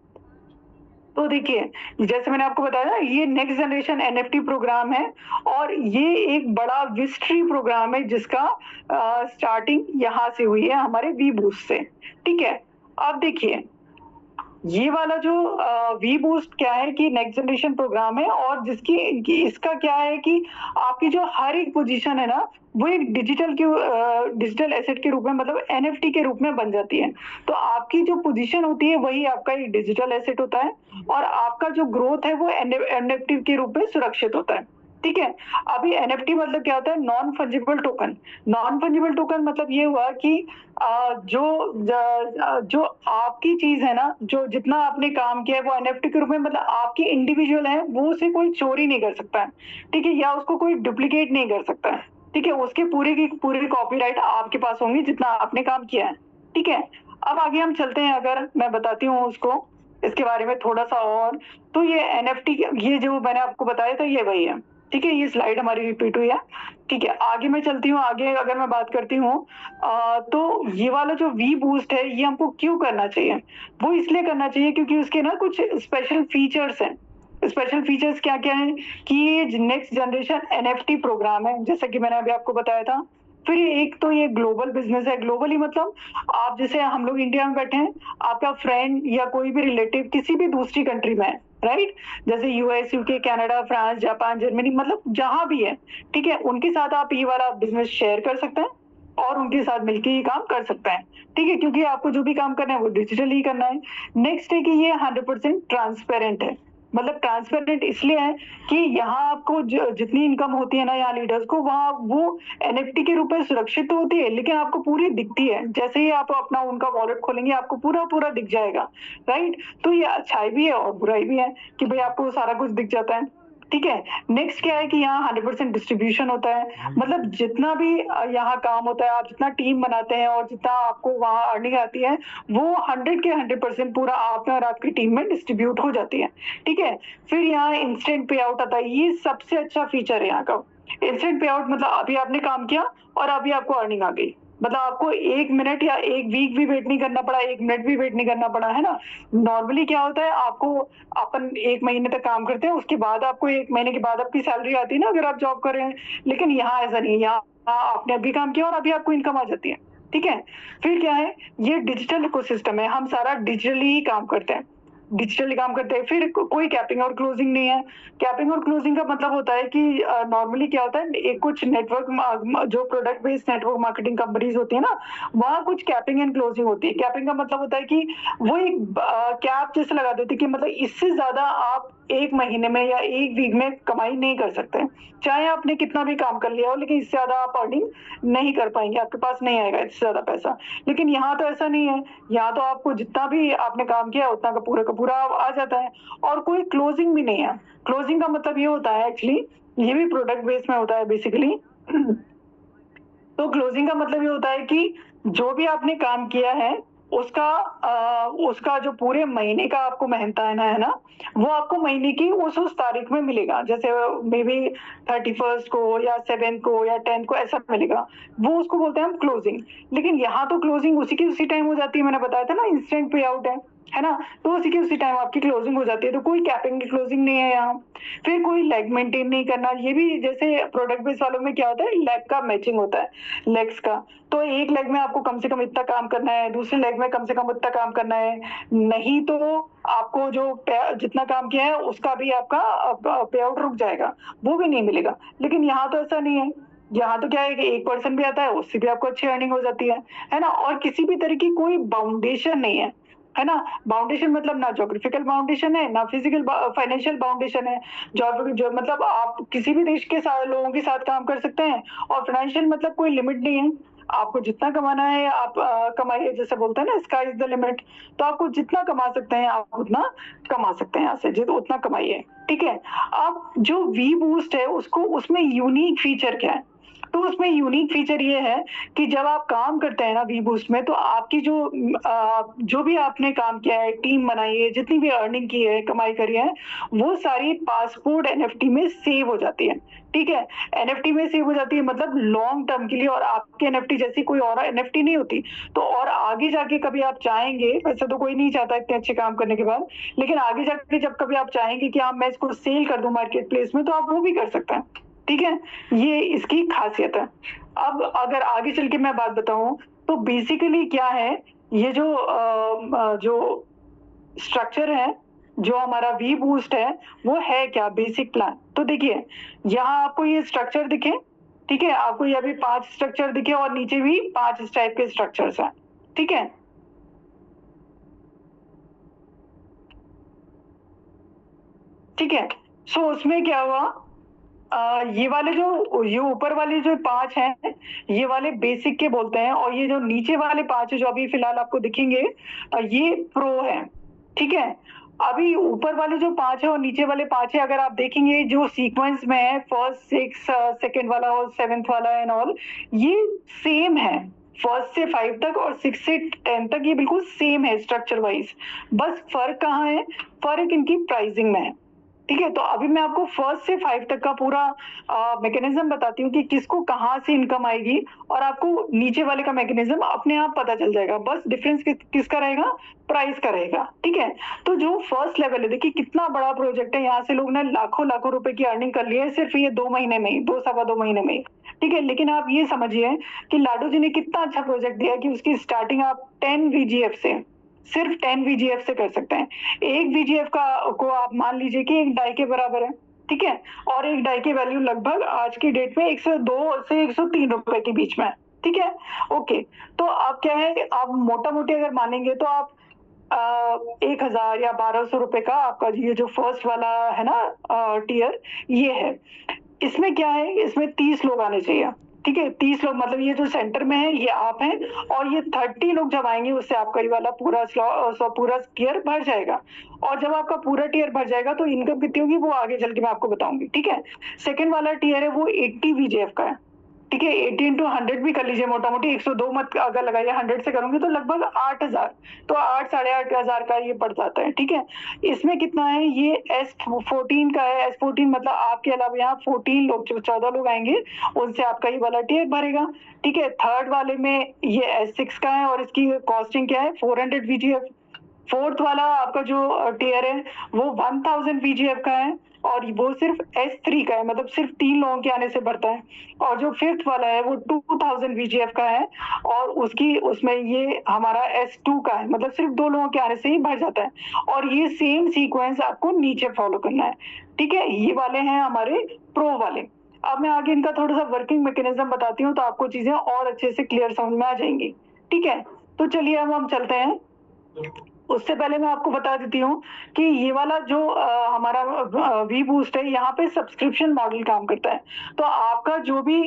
तो देखिए जैसे मैंने आपको बताया ये नेक्स्ट जनरेशन NFT प्रोग्राम है और ये एक बड़ा विस्ट्री प्रोग्राम है जिसका स्टार्टिंग यहाँ से हुई है हमारे वी बूस्ट से, ठीक है। अब देखिए ये वाला जो वी बूस्ट क्या है कि नेक्स्ट जनरेशन प्रोग्राम है और जिसकी इसका क्या है कि आपकी जो हर एक पोजीशन है ना वो एक डिजिटल एसेट के रूप में, मतलब NFT के रूप में बन जाती है। तो आपकी जो पोजीशन होती है वही आपका एक डिजिटल एसेट होता है और आपका जो ग्रोथ है वो NFT के रूप में सुरक्षित होता है, ठीक है। अभी एनएफटी मतलब क्या होता है? Non fungible token. Non fungible token मतलब ये हुआ कि जो आपकी चीज है ना, जो जितना आपने काम किया है वो एनएफटी के रूप में, मतलब आपकी इंडिविजुअल है, वो उसे कोई चोरी नहीं कर सकता है, ठीक है, या उसको कोई डुप्लीकेट नहीं कर सकता है, ठीक है। उसके पूरे की पूरी कॉपीराइट आपके पास होंगी जितना आपने काम किया है, ठीक है। अब आगे हम चलते हैं, अगर मैं बताती हूँ उसको इसके बारे में थोड़ा सा और, तो ये एनएफटी, ये जो मैंने आपको बताया था ये वही है, ठीक है। ये स्लाइड हमारी रिपीट हुई है, ठीक है। आगे मैं चलती हूँ, आगे अगर मैं बात करती हूँ तो ये वाला जो वी बूस्ट है ये हमको क्यों करना चाहिए? वो इसलिए करना चाहिए क्योंकि उसके ना कुछ स्पेशल फीचर्स हैं। स्पेशल फीचर्स क्या क्या है कि ये नेक्स्ट जनरेशन एनएफटी प्रोग्राम है, जैसा कि मैंने अभी आपको बताया था। फिर एक तो ये ग्लोबल बिजनेस है। ग्लोबली मतलब आप जैसे हम लोग इंडिया में बैठे हैं, आपका फ्रेंड या कोई भी रिलेटिव किसी भी दूसरी कंट्री में है, राइट, जैसे US, UK, Canada, France, Japan, Germany, मतलब जहां भी है, ठीक है, उनके साथ आप ये वाला बिजनेस शेयर कर सकते हैं और उनके साथ मिलकर ये काम कर सकते हैं, ठीक है, क्योंकि आपको जो भी काम करना है वो डिजिटल ही करना है। नेक्स्ट है कि ये 100% ट्रांसपेरेंट है। मतलब ट्रांसपेरेंट इसलिए है कि यहाँ आपको जितनी इनकम होती है ना यहाँ लीडर्स को, वहाँ वो एनएफटी के रूप में सुरक्षित तो होती है, लेकिन आपको पूरी दिखती है। जैसे ही आप अपना उनका वॉलेट खोलेंगे आपको पूरा पूरा दिख जाएगा, राइट। तो ये अच्छाई भी है और बुराई भी है कि भाई आपको सारा कुछ दिख जाता है, ठीक है। नेक्स्ट क्या है कि यहाँ 100% डिस्ट्रीब्यूशन होता है। मतलब जितना भी यहाँ काम होता है, आप जितना टीम बनाते हैं और जितना आपको वहाँ अर्निंग आती है, वो 100 के 100% पूरा आप में और आपकी टीम में डिस्ट्रीब्यूट हो जाती है, ठीक है। फिर यहाँ इंस्टेंट पे आउट आता है, ये सबसे अच्छा फीचर है यहाँ का। इंस्टेंट पे आउट मतलब अभी आपने काम किया और अभी आपको अर्निंग आ गई, मतलब आपको 1 मिनट या 1 वीक भी वेट नहीं करना पड़ा, 1 मिनट भी वेट नहीं करना पड़ा, है ना। नॉर्मली क्या होता है, आपको अपन 1 महीने तक काम करते हैं, उसके बाद आपको 1 महीने के बाद आपकी सैलरी आती है ना, अगर आप जॉब कर रहे हैं। लेकिन यहाँ ऐसा नहीं है, यहाँ आपने अभी काम किया और अभी आपको इनकम आ जाती है, ठीक है। फिर क्या है, ये डिजिटल इकोसिस्टम है, हम सारा डिजिटली ही काम करते हैं, डिजिटली काम करते हैं। फिर कोई कैपिंग और क्लोजिंग नहीं है। कैपिंग और क्लोजिंग का मतलब होता है कि नॉर्मली क्या होता है, एक कुछ नेटवर्क जो product based network marketing companies होती है ना, वहाँ कुछ कैपिंग एंड क्लोजिंग होती है। कैपिंग का मतलब होता है कि वो एक कैप जैसे लगा देती है कि मतलब इससे ज्यादा आप 1 महीने में या 1 वीक में कमाई नहीं कर सकते, चाहे आपने कितना भी काम कर लिया हो, लेकिन इससे ज्यादा आप अर्निंग नहीं कर पाएंगे, आपके पास नहीं आएगा इससे ज्यादा पैसा। लेकिन यहाँ तो ऐसा नहीं है, यहाँ तो आपको जितना भी आपने काम किया उतना का पूरा आ जाता है और कोई क्लोजिंग भी नहीं है। क्लोजिंग का मतलब ये होता है, एक्चुअली ये भी प्रोडक्ट बेस में होता है बेसिकली। तो क्लोजिंग का मतलब ये होता है कि जो भी आपने काम किया है उसका जो पूरे महीने का आपको मेहनताना है ना, वो आपको महीने की उस तारीख में मिलेगा। जैसे मे बी 31st को या 7th को या 10th को ऐसा मिलेगा, वो उसको बोलते हैं हम क्लोजिंग। लेकिन यहाँ तो क्लोजिंग उसी की उसी टाइम हो जाती है, मैंने बताया था ना, इंस्टेंट पे आउट है ना, तो उसी के उसी टाइम आपकी क्लोजिंग हो जाती है। तो कोई कैपिंग की क्लोजिंग नहीं है यहाँ। फिर कोई लेग मेंटेन नहीं करना, ये भी जैसे प्रोडक्ट बेस वालों में क्या होता है, लेग का मैचिंग होता है, लेग्स का। तो एक लेग में आपको कम से कम इतना काम करना है, दूसरे लेग में कम से कम इतना काम करना है, नहीं तो आपको जो जितना काम किया है उसका भी आपका पे आउट रुक जाएगा, वो भी नहीं मिलेगा। लेकिन यहाँ तो ऐसा नहीं है, यहाँ तो क्या है कि 1% भी आता है, उससे भी आपको अच्छी अर्निंग हो जाती है ना। और किसी भी तरह की कोई बाउंडेशन नहीं है ना। बाउंडेशन मतलब ना जोग्राफिकल बाउंडेशन है, ना फिजिकल फाइनेंशियल बाउंडेशन है। जो मतलब आप किसी भी देश के साथ लोगों के साथ काम कर सकते हैं, और फाइनेंशियल मतलब कोई लिमिट नहीं है, आपको जितना कमाना है आप कमाइए, जैसे बोलते हैं ना स्काई इज द लिमिट। तो आपको जितना कमा सकते हैं आप उतना कमा सकते हैं, यहाँ से जितना उतना कमाइए, ठीक है। अब जो वी बूस्ट है उसको, उसमें यूनिक फीचर क्या है, तो उसमें यूनिक फीचर ये है कि जब आप काम करते हैं ना वी बूस्ट में, तो आपकी जो भी आपने काम किया है, टीम बनाई है, जितनी भी अर्निंग की है, कमाई करी है, वो सारी पासपोर्ट एनएफटी में सेव हो जाती है, ठीक है। एनएफटी में सेव हो जाती है मतलब लॉन्ग टर्म के लिए, और आपके एनएफटी जैसी कोई और एनएफटी नहीं होती। तो और आगे जाके कभी आप चाहेंगे, वैसे तो कोई नहीं चाहता इतने अच्छे काम करने के बाद, लेकिन आगे जाके जब कभी आप चाहेंगे कि हाँ मैं इसको सेल कर दूं मार्केट प्लेस में, तो आप वो भी कर सकते हैं, ठीक है। ये इसकी खासियत है। अब अगर आगे चल के मैं बात बताऊं तो बेसिकली क्या है, ये जो स्ट्रक्चर है, जो हमारा वी बूस्ट है, वो है क्या बेसिक प्लान। तो देखिए यहाँ आपको ये स्ट्रक्चर दिखे, ठीक है, आपको ये अभी 5 स्ट्रक्चर दिखे और नीचे भी 5 इस टाइप के स्ट्रक्चर्स हैं, ठीक है। ठीक है, सो उसमें क्या हुआ ये वाले जो ये ऊपर वाले जो 5 हैं, ये वाले बेसिक के बोलते हैं, और ये जो नीचे वाले 5 है जो अभी फिलहाल आपको दिखेंगे, ये प्रो है, ठीक है? अभी ऊपर वाले जो 5 है और नीचे वाले 5 है, अगर आप देखेंगे जो सीक्वेंस में है, फर्स्ट 6 सेकंड वाला और 7th वाला एंड ऑल, ये सेम है। फर्स्ट से 5 तक और 6 से 10 तक ये बिल्कुल सेम है स्ट्रक्चर वाइज। बस फर्क कहाँ है? फर्क इनकी प्राइसिंग में है, ठीक है? तो अभी मैं आपको फर्स्ट से 5 तक का पूरा मैकेनिज्म बताती हूँ कि किसको कहाँ से इनकम आएगी, और आपको नीचे वाले का मैकेनिज्म अपने आप पता चल जाएगा। बस डिफरेंस किसका रहेगा? प्राइस का रहेगा, ठीक है? तो जो फर्स्ट लेवल है, देखिए कितना बड़ा प्रोजेक्ट है, यहाँ से लोग ने लाखों लाखों रुपए की अर्निंग कर ली है सिर्फ ये 2 महीने में ही, 2 सवा 2 महीने में ही, ठीक है? लेकिन आप ये समझिए कि लाडो जी ने कितना अच्छा प्रोजेक्ट दिया कि उसकी स्टार्टिंग आप 10 VGF से, सिर्फ 10 VGF से कर सकते हैं। एक VGF को आप मान लीजिए कि एक डाई के बराबर है, ठीक है? और एक डाई की वैल्यू लगभग आज की डेट में 102 से 103 रुपए के बीच में है, ठीक है? ओके, तो अब क्या है, आप मोटा मोटी अगर मानेंगे तो आप 1000 या 1200 रुपए का आपका ये जो फर्स्ट वाला है ना टियर, ये है। इसमें क्या है, इसमें 30 लोग आने चाहिए, ठीक है? 30 लोग, मतलब ये जो सेंटर में है ये आप हैं, और ये 30 लोग जब आएंगे उससे आपका ये वाला पूरा टियर भर जाएगा। और जब आपका पूरा टियर भर जाएगा तो इनकम कितनी होगी वो आगे चल के मैं आपको बताऊंगी, ठीक है? सेकंड वाला टियर है वो 80 VGF का है, ठीक है? 80 into 100 भी कर लीजिए, मोटा मोटी 102 मत अगर लगाइए, 100 से करूंगी तो लगभग 8000, तो 8 साढ़े 8,000 का ये पड़ जाता है, ठीक है? इसमें कितना है, ये S14 का है। S14 मतलब आपके अलावा यहाँ 14 लोग, 14 लोग आएंगे, उनसे आपका ये वाला टियर भरेगा, ठीक है? थर्ड वाले में ये S6 का है और इसकी कॉस्टिंग क्या है, 400 VGF। फोर्थ वाला आपका जो टियर है वो 1000 VGF का है, और वो सिर्फ S3 का है, मतलब सिर्फ 3 लोगों के आने से बढ़ता है। और जो फिफ्थ वाला है वो 2000 VGF का है, और उसमें ये हमारा S2 का है, मतलब सिर्फ 2 लोगों के आने से ही बढ़ जाता है। और ये सेम सीक्वेंस आपको नीचे फॉलो करना है, ठीक है? ये वाले हैं हमारे प्रो वाले। अब मैं आगे इनका थोड़ा सा वर्किंग मैकेनिज्म बताती हूँ, तो आपको चीजें और अच्छे से क्लियर समझ में आ जाएंगी, ठीक है? तो चलिए अब हम चलते हैं। उससे पहले मैं आपको बता देती हूँ कि ये वाला जो हमारा वी बूस्ट है, यहाँ पे सब्सक्रिप्शन मॉडल काम करता है। तो आपका जो भी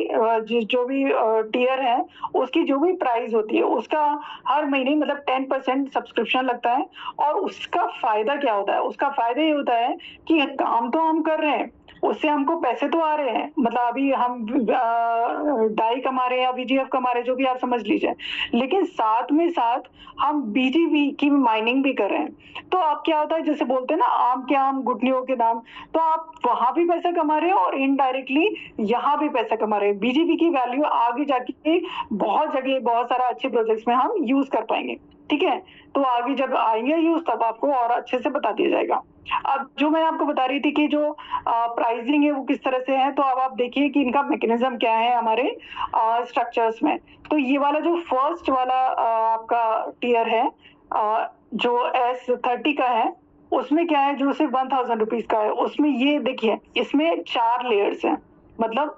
टियर है, उसकी जो भी प्राइस होती है, उसका हर महीने मतलब 10% सब्सक्रिप्शन लगता है। और उसका फायदा क्या होता है? उसका फायदा ये होता है कि काम तो हम कर रहे हैं, उससे हमको पैसे तो आ रहे हैं, मतलब अभी हम डाई कमा रहे हैं या VGF कमा रहे हैं, जो भी आप समझ लीजिए, लेकिन साथ में साथ हम BGV की माइनिंग भी कर रहे हैं। तो अब क्या होता है, जैसे बोलते हैं ना, आम के आम गुठलियों के दाम, तो आप वहां भी पैसा कमा रहे हो और इनडायरेक्टली यहाँ भी पैसा कमा रहे हैं। BGV की वैल्यू आगे जाके बहुत जगह, बहुत सारा अच्छे प्रोजेक्ट्स में हम यूज कर पाएंगे, ठीक है? तो आगे जब आएंगे यूज तब आपको और अच्छे से बता दिया जाएगा। अब जो मैं आपको बता रही थी कि जो प्राइसिंग है वो किस तरह से है, तो अब आप देखिए कि इनका मैकेनिज्म क्या है हमारे स्ट्रक्चर्स में। तो ये वाला जो फर्स्ट वाला आपका टियर है, जो S30 का है, उसमें क्या है, जो सिर्फ 1000 रुपीज का है, उसमें ये देखिए इसमें 4 लेयर्स हैं। मतलब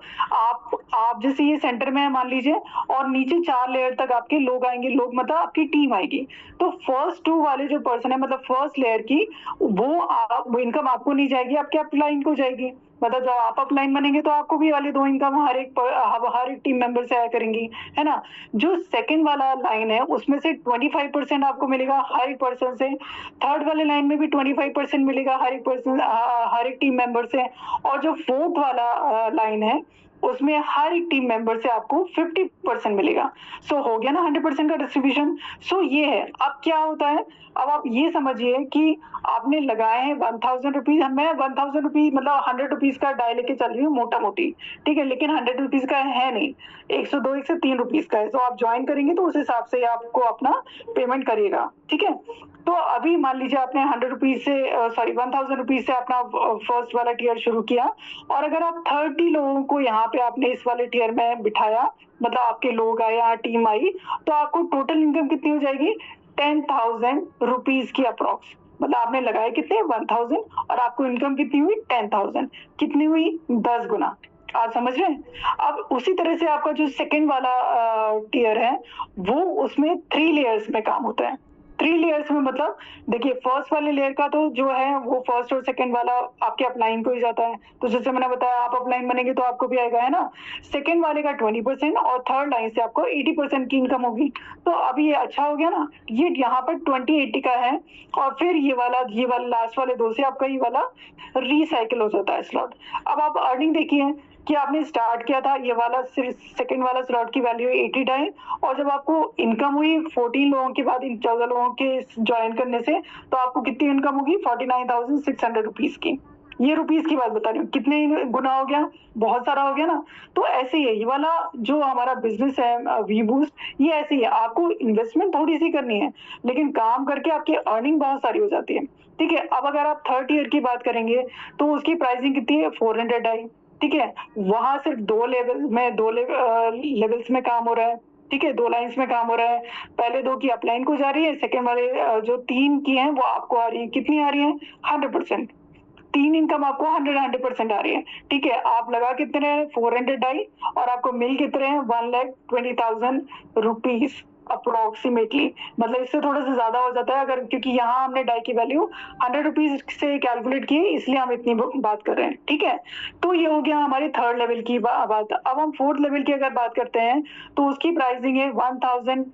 आप जैसे ये सेंटर में है मान लीजिए, और नीचे 4 लेयर तक आपके लोग आएंगे, लोग मतलब आपकी टीम आएगी। तो फर्स्ट 2 वाले जो पर्सन है, मतलब फर्स्ट लेयर की, वो इनकम आपको नहीं जाएगी, आपके अपलाइन को जाएगी। मतलब जब आप अपलाइन बनेंगे तो आपको भी वाले 2 इनकम हर एक टीम मेंबर से आया करेंगी, है ना? जो सेकंड वाला लाइन है उसमें से 25% आपको मिलेगा हर एक पर्सन से। थर्ड वाले लाइन में भी 25% मिलेगा हर एक टीम मेंबर से। और जो फोर्थ वाला लाइन है उसमें हर एक टीम मेंबर से आपको 50% मिलेगा। सो हो गया ना 100% का डिस्ट्रीब्यूशन। सो ये है। अब क्या होता है, अब आप ये समझिए कि आपने लगाए हैं 1000 रुपीज, मैं 1000 रुपीज मतलब 100 रुपीज का डाई लेके चल रही हूँ मोटा मोटी, ठीक है, लेकिन 100 रुपीज का है नहीं, 102 103 रुपीज का है। तो आप ज्वाइन करेंगे तो उस हिसाब से आपको अपना पेमेंट करिएगा, ठीक है। तो अभी मान लीजिए आपने 100 रुपीज से 1000 रुपीज से अपना फर्स्ट वाला टियर शुरू किया, और अगर आप 30 लोगों को यहाँ पे आपने इस वाले टियर में बिठाया, मतलब आपके लोग आए, यहाँ टीम आई, तो आपको टोटल इनकम कितनी हो जाएगी, 10,000 रुपीज की अप्रोक्स। मतलब आपने लगाए कितने, 1000, और आपको इनकम कितनी हुई, 10,000। कितनी हुई, 10 गुना। आप समझ रहे हैं। अब उसी तरह से आपका जो सेकंड वाला टियर है, वो उसमें 3 लेयर्स में काम होता है। 3 लेयर्स में मतलब देखिए फर्स्ट वाले लेयर का तो जो है वो फर्स्ट और सेकंड वाला आपके अपलाइन को ही जाता है, तो जैसे मैंने बताया आप अपलाइन बनेंगे तो आपको भी आएगा, है ना। सेकंड वाले का 20% और थर्ड लाइन से आपको 80% की इनकम होगी। तो अभी ये अच्छा हो गया ना, ये यहाँ पर 20-80 का है और फिर ये वाला लास्ट वाले 2 से आपका ये वाला रिसाइकिल हो जाता है स्लॉट। अब आप अर्निंग देखिए कि आपने स्टार्ट किया था ये वाला सेकंड वाला स्लॉट की वैल्यू 80 टाइम, और जब आपको इनकम हुई 14 लोगों के बाद, इन 14 लोगों के ज्वाइन करने से, तो आपको कितनी इनकम होगी 49,600 रुपीज की। ये रुपीस की बात बता रही हूँ, कितने गुना हो गया, बहुत सारा हो गया ना। तो ऐसे ही है ये वाला जो हमारा बिजनेस है वी बूस्ट, ये ऐसे ही है, आपको इन्वेस्टमेंट थोड़ी सी करनी है लेकिन काम करके आपकी अर्निंग बहुत सारी हो जाती है। ठीक है, अब अगर आप थर्ड ईयर की बात करेंगे तो उसकी प्राइसिंग कितनी है 400 आई। ठीक है, वहां सिर्फ 2 लेवल्स में काम हो रहा है। ठीक है, 2 लाइंस में काम हो रहा है। पहले 2 की अपलाइन को जा रही है, सेकंड वाले जो 3 की हैं वो आपको आ रही है, कितनी आ रही है 100%। 3 इनकम आपको 100% आ रही है। ठीक है, आप लगा कितने रहे 400 डाई और आपको मिल कितने हैं 1,20,000 रुपीज अप्रोक्सीमेटली, मतलब इससे थोड़ा सा ज्यादा हो जाता है अगर, क्योंकि यहाँ हमने डाई की वैल्यू 100 रुपीज से कैलकुलेट की इसलिए हम इतनी बात कर रहे हैं। ठीक है, तो ये हो गया हमारी थर्ड लेवल की बात। अब हम फोर्थ लेवल की अगर बात करते हैं तो उसकी प्राइसिंग है 1000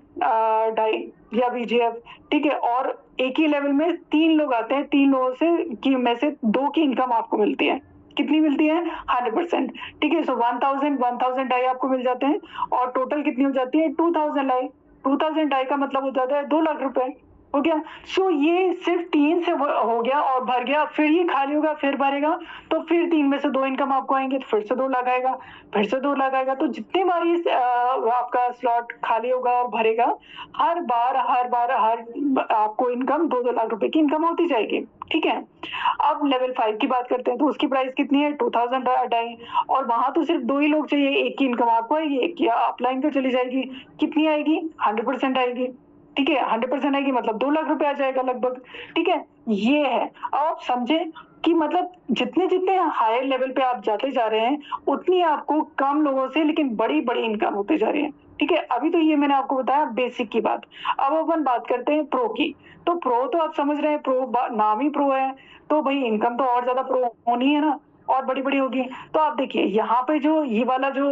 डाई या बीजीएफ। ठीक है, और एक ही लेवल में 3 लोग आते हैं, 3 लोगों से में से 2 की इनकम आपको मिलती है। कितनी मिलती है 100%। ठीक है, सो 1000 डाई आपको मिल जाते हैं और टोटल कितनी हो जाती है 2000 डाई। 2000 डाई का मतलब हो जाता है 2 लाख रुपए, हो गया। सो ये सिर्फ 3 से हो गया और भर गया, फिर ये खाली होगा फिर भरेगा, तो फिर 3 में से 2 इनकम आपको आएंगे तो फिर से 2 लाख आएगा, फिर से 2 लाख आएगा। तो जितने बार ये आपका स्लॉट खाली होगा और भरेगा, हर बार आपको इनकम 2-2 लाख रुपए की इनकम होती जाएगी। ठीक है, अब लेवल 5 की बात करते हैं तो उसकी प्राइस कितनी है 2000 डाई, और वहां तो सिर्फ 2 ही लोग चाहिए, एक की इनकम आपको आएगी, एक की अपलाइन को चली जाएगी। कितनी आएगी 100% आएगी। ठीक है, 100% आएगी मतलब 2 लाख रुपए आ जाएगा लगभग। ठीक है, ये है। अब आप समझे कि मतलब जितने जितने हायर लेवल पे आप जाते जा रहे हैं उतनी आपको कम लोगों से लेकिन बड़ी बड़ी इनकम होती जा रही है। ठीक है, अभी तो ये मैंने आपको बताया बेसिक की बात। अब अपन बात करते हैं प्रो की। तो प्रो तो आप समझ रहे हैं, प्रो नाम ही प्रो है, तो भाई इनकम तो और ज्यादा प्रो होनी है ना, और बड़ी बड़ी होगी। तो आप देखिए यहाँ पे जो ये वाला जो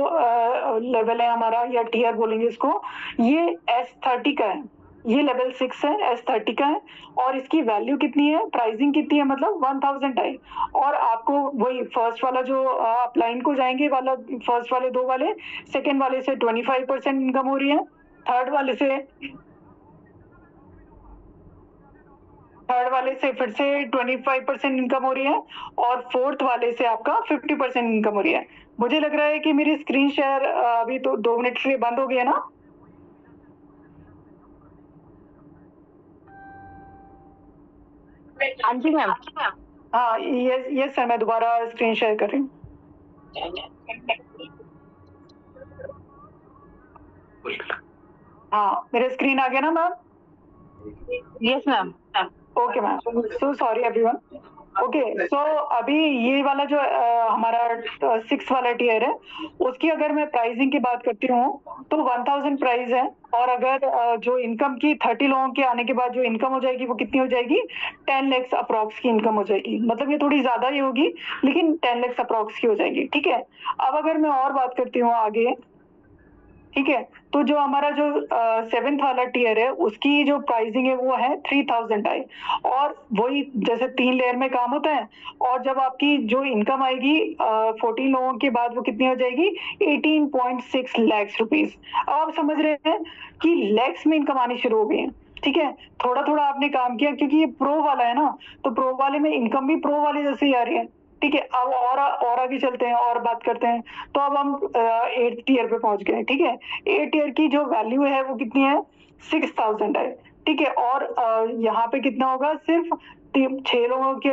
लेवल है हमारा, या टीयर बोलेंगे इसको, ये S30 का है, ये लेवल 6 है, S30 का है, और इसकी वैल्यू कितनी है, प्राइसिंग कितनी है मतलब 1000 है। और आपको वही फर्स्ट वाला जो अपलाइन को जाएंगे वाला, फर्स्ट वाले 2 वाले, सेकंड वाले से 25% इनकम हो रही है, थर्ड वाले से फिर से 25% इनकम हो रही है, और फोर्थ वाले से आपका 50% इनकम हो रही है। मुझे लग रहा है कि मेरी स्क्रीन शेयर अभी तो 2 मिनट के लिए बंद हो गई है ना। हाँ जी मैम। हाँ यस सर, मैं दोबारा स्क्रीन शेयर कर रही हूँ। हाँ, मेरा स्क्रीन आ गया ना मैम। Yes ma'am. Okay ma'am, so sorry everyone. Okay, so अभी ये वाला जो हमारा 6 वाला टियर है, उसकी अगर मैं प्राइसिंग की बात करती हूँ तो 1000 प्राइस है, और अगर जो इनकम की 30 लोगों के आने के बाद जो इनकम हो जाएगी वो कितनी हो जाएगी 10 लाख अप्रॉक्स की इनकम हो जाएगी। मतलब ये थोड़ी ज्यादा ही होगी लेकिन 10 लाख अप्रॉक्स की हो जाएगी। ठीक है, अब अगर मैं और बात करती हूँ आगे, ठीक है, तो जो हमारा जो 7th वाला टियर है उसकी जो प्राइसिंग है वो है 3000 आई, और वही जैसे 3 लेयर में काम होता है, और जब आपकी जो इनकम आएगी 14 लोगों के बाद वो कितनी हो जाएगी 18.6 लाख रुपीज। अब आप समझ रहे हैं कि लैक्स में इनकम आनी शुरू हो गई है। ठीक है, थोड़ा थोड़ा आपने काम किया क्योंकि ये प्रो वाला है ना, तो प्रो वाले में इनकम भी प्रो वाले जैसे ही आ रही है। ठीक है, अब और आगे चलते हैं और बात करते हैं। तो अब हम 8th टियर पे पहुंच गए। ठीक है, 8th टियर की जो वैल्यू है वो कितनी है 6000 है। ठीक है, और यहाँ पे कितना होगा, सिर्फ 6 लोगों के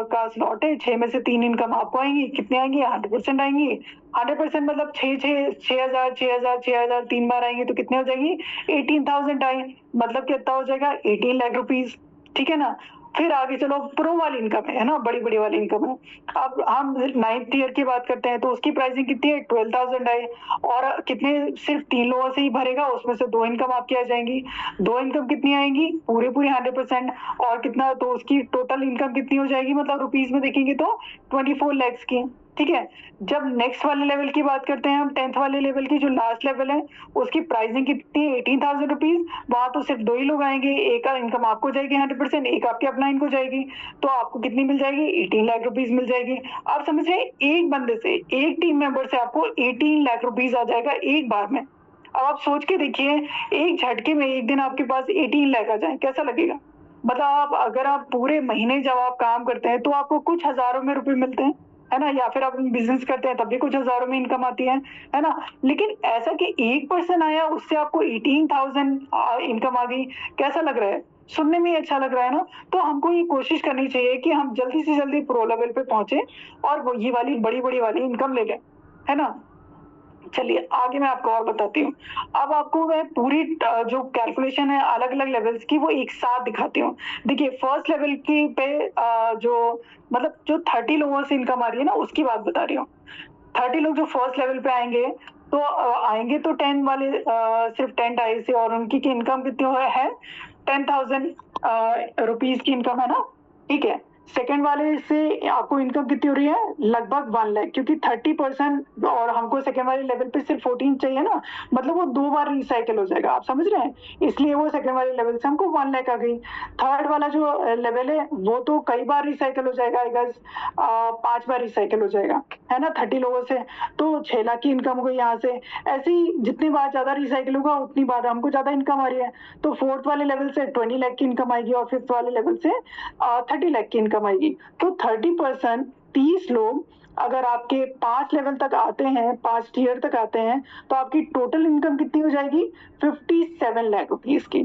का स्लॉट है, 6 में से 3 इनकम आपको आएंगी। कितनी आएंगी 100% आएंगी। 100% मतलब 6000 3 बार आएंगे तो कितने हो जाएगी 18,000 आए, मतलब कितना हो जाएगा 18 लाख रुपीज। ठीक है ना, फिर आगे चलो प्रो वाली इनकम है ना, बड़ी वाली इनकम है। अब हम 9th ईयर की बात करते हैं तो उसकी प्राइसिंग कितनी है, 12,000 है, और कितने, सिर्फ 3 लोगों से ही भरेगा, उसमें से 2 इनकम आपकी आ जाएंगी। 2 इनकम कितनी आएंगी, पूरी 100%, और कितना, तो उसकी टोटल इनकम कितनी हो जाएगी, मतलब रुपीज में देखेंगे तो 24 lakhs की। ठीक है। जब नेक्स्ट वाले लेवल की बात करते हैं हम, 10th वाले लेवल की जो लास्ट लेवल है, उसकी प्राइसिंग कितनी है, 18,000 रुपीज। वहां तो सिर्फ 2 ही लोग आएंगे, एक का इनकम आपको जाएगी 100%, एक आपके अपलाइन को जाएगी, तो आपको कितनी मिल जाएगी, 18 लाख रुपीज मिल जाएगी। आप समझ रहे हैं, एक बंदे से, एक टीम मेंबर से आपको 18 लाख रुपीज आ जाएगा एक बार में। अब आप सोच के देखिए, एक झटके में एक दिन आपके पास 18 लाख आ जाए, कैसा लगेगा। मतलब आप, अगर आप पूरे महीने जब आप काम करते हैं तो आपको कुछ हजारों में रुपए मिलते हैं, है ना, या फिर आप बिजनेस करते हैं तब भी कुछ हजारों में इनकम आती है ना। लेकिन ऐसा कि एक पर्सन आया, उससे आपको 18,000 इनकम आ गई, कैसा लग रहा है, सुनने में ही अच्छा लग रहा है ना। तो हमको ये कोशिश करनी चाहिए कि हम जल्दी से जल्दी प्रो लेवल पे पहुंचे और वो ये वाली बड़ी वाली इनकम ले लें, है ना। चलिए आगे मैं आपको और बताती हूँ। अब आपको मैं पूरी जो कैलकुलेशन है अलग अलग लेवल्स की वो एक साथ दिखाती हूँ। देखिए फर्स्ट लेवल की पे जो मतलब जो 30 लोगों से इनकम आ रही है ना, उसकी बात बता रही हूँ। 30 लोग जो फर्स्ट लेवल पे आएंगे तो आएंगे तो 10 वाले सिर्फ 10 टाइप से, और उनकी की इनकम कितनी है 10,000 रुपीज की इनकम है ना। ठीक है। सेकेंड वाले से आपको इनकम कितनी हो रही है, लगभग 1 लाख, क्योंकि 30%, और हमको सेकेंड वाले लेवल पे सिर्फ 14 चाहिए ना, मतलब वो 2 बार रिसाइकिल हो जाएगा, आप समझ रहे हैं, इसलिए वो सेकेंड वाले लेवल से हमको 1 लाख आ गई। थर्ड वाला जो लेवल है वो तो कई बार रिसाइकिल हो जाएगा, आई गेस 5 बार रिसाइकिल हो जाएगा, है ना, 30 लोगों से, तो 6 लाख की इनकम हो गई यहाँ से। ऐसे ही जितनी बार ज्यादा रिसाइकिल होगा उतनी बार हमको ज्यादा इनकम आ रही है, तो फोर्थ वाले लेवल से 20 लाख की इनकम आएगी, और फिफ्थ वाले लेवल से 30 लाख की इनकम आएगी। तो 30%, 30 लोग अगर आपके 5 लेवल तक आते हैं, 5 टीयर तक आते हैं, तो आपकी टोटल इनकम कितनी हो जाएगी, 57 लाख रुपीज की।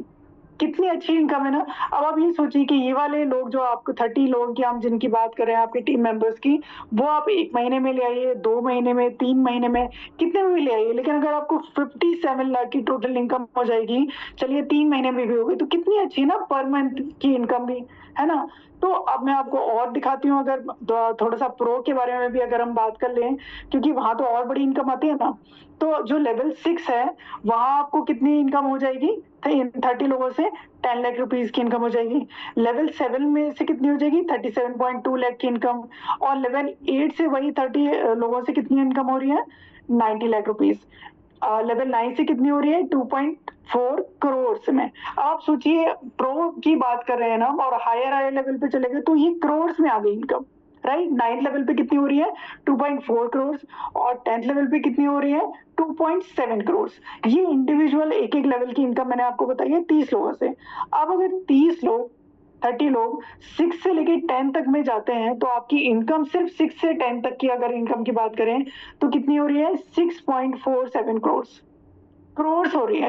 कितनी अच्छी इनकम है ना। अब आप ये सोचिए कि ये वाले लोग जो आपको 30 लोगों की हम जिनकी बात कर रहे हैं आपके टीम मेंबर्स की, वो आप 1 महीने में ले आइए, 2 महीने में, 3 महीने में, कितने में भी ले आइए, लेकिन अगर आपको 57 लाख की टोटल इनकम हो जाएगी, चलिए 3 महीने में भी होगी, तो कितनी अच्छी ना पर मंथ की इनकम भी, है ना। तो अब मैं आपको और दिखाती हूँ, अगर थोड़ा सा प्रो के बारे में भी अगर हम बात कर लें, क्योंकि वहां तो और बड़ी इनकम आती है ना। तो जो लेवल 6 है वहां आपको कितनी इनकम हो जाएगी, 30 लोगों से 10 लाख रुपीज की इनकम हो जाएगी। लेवल 7 में से कितनी हो जाएगी, 37.2 लाख की इनकम, और लेवल 8 से वही 30 लोगों से कितनी इनकम हो रही है, 90 लाख रुपीज। लेवल 9 से कितनी हो रही है, 2.4 करोड़ में। आप सोचिए प्रो की बात कर रहे हैं ना, और हायर लेवल पे चले गए तो ये करोड़ में आ गई इनकम, राइट। 9th लेवल पे कितनी हो रही है, 2.4 करोड़, और 10th लेवल पे कितनी हो रही है, 2.7 करोड़। ये इंडिविजुअल एक एक लेवल की इनकम मैंने आपको बताई है 30 लोगों से। अब अगर 30 लोग 6 से लेके 10 तक में जाते हैं, तो आपकी इनकम सिर्फ 6 से 10 तक की अगर इनकम की बात करें तो कितनी हो रही है, 6.47 करोड़ हो रही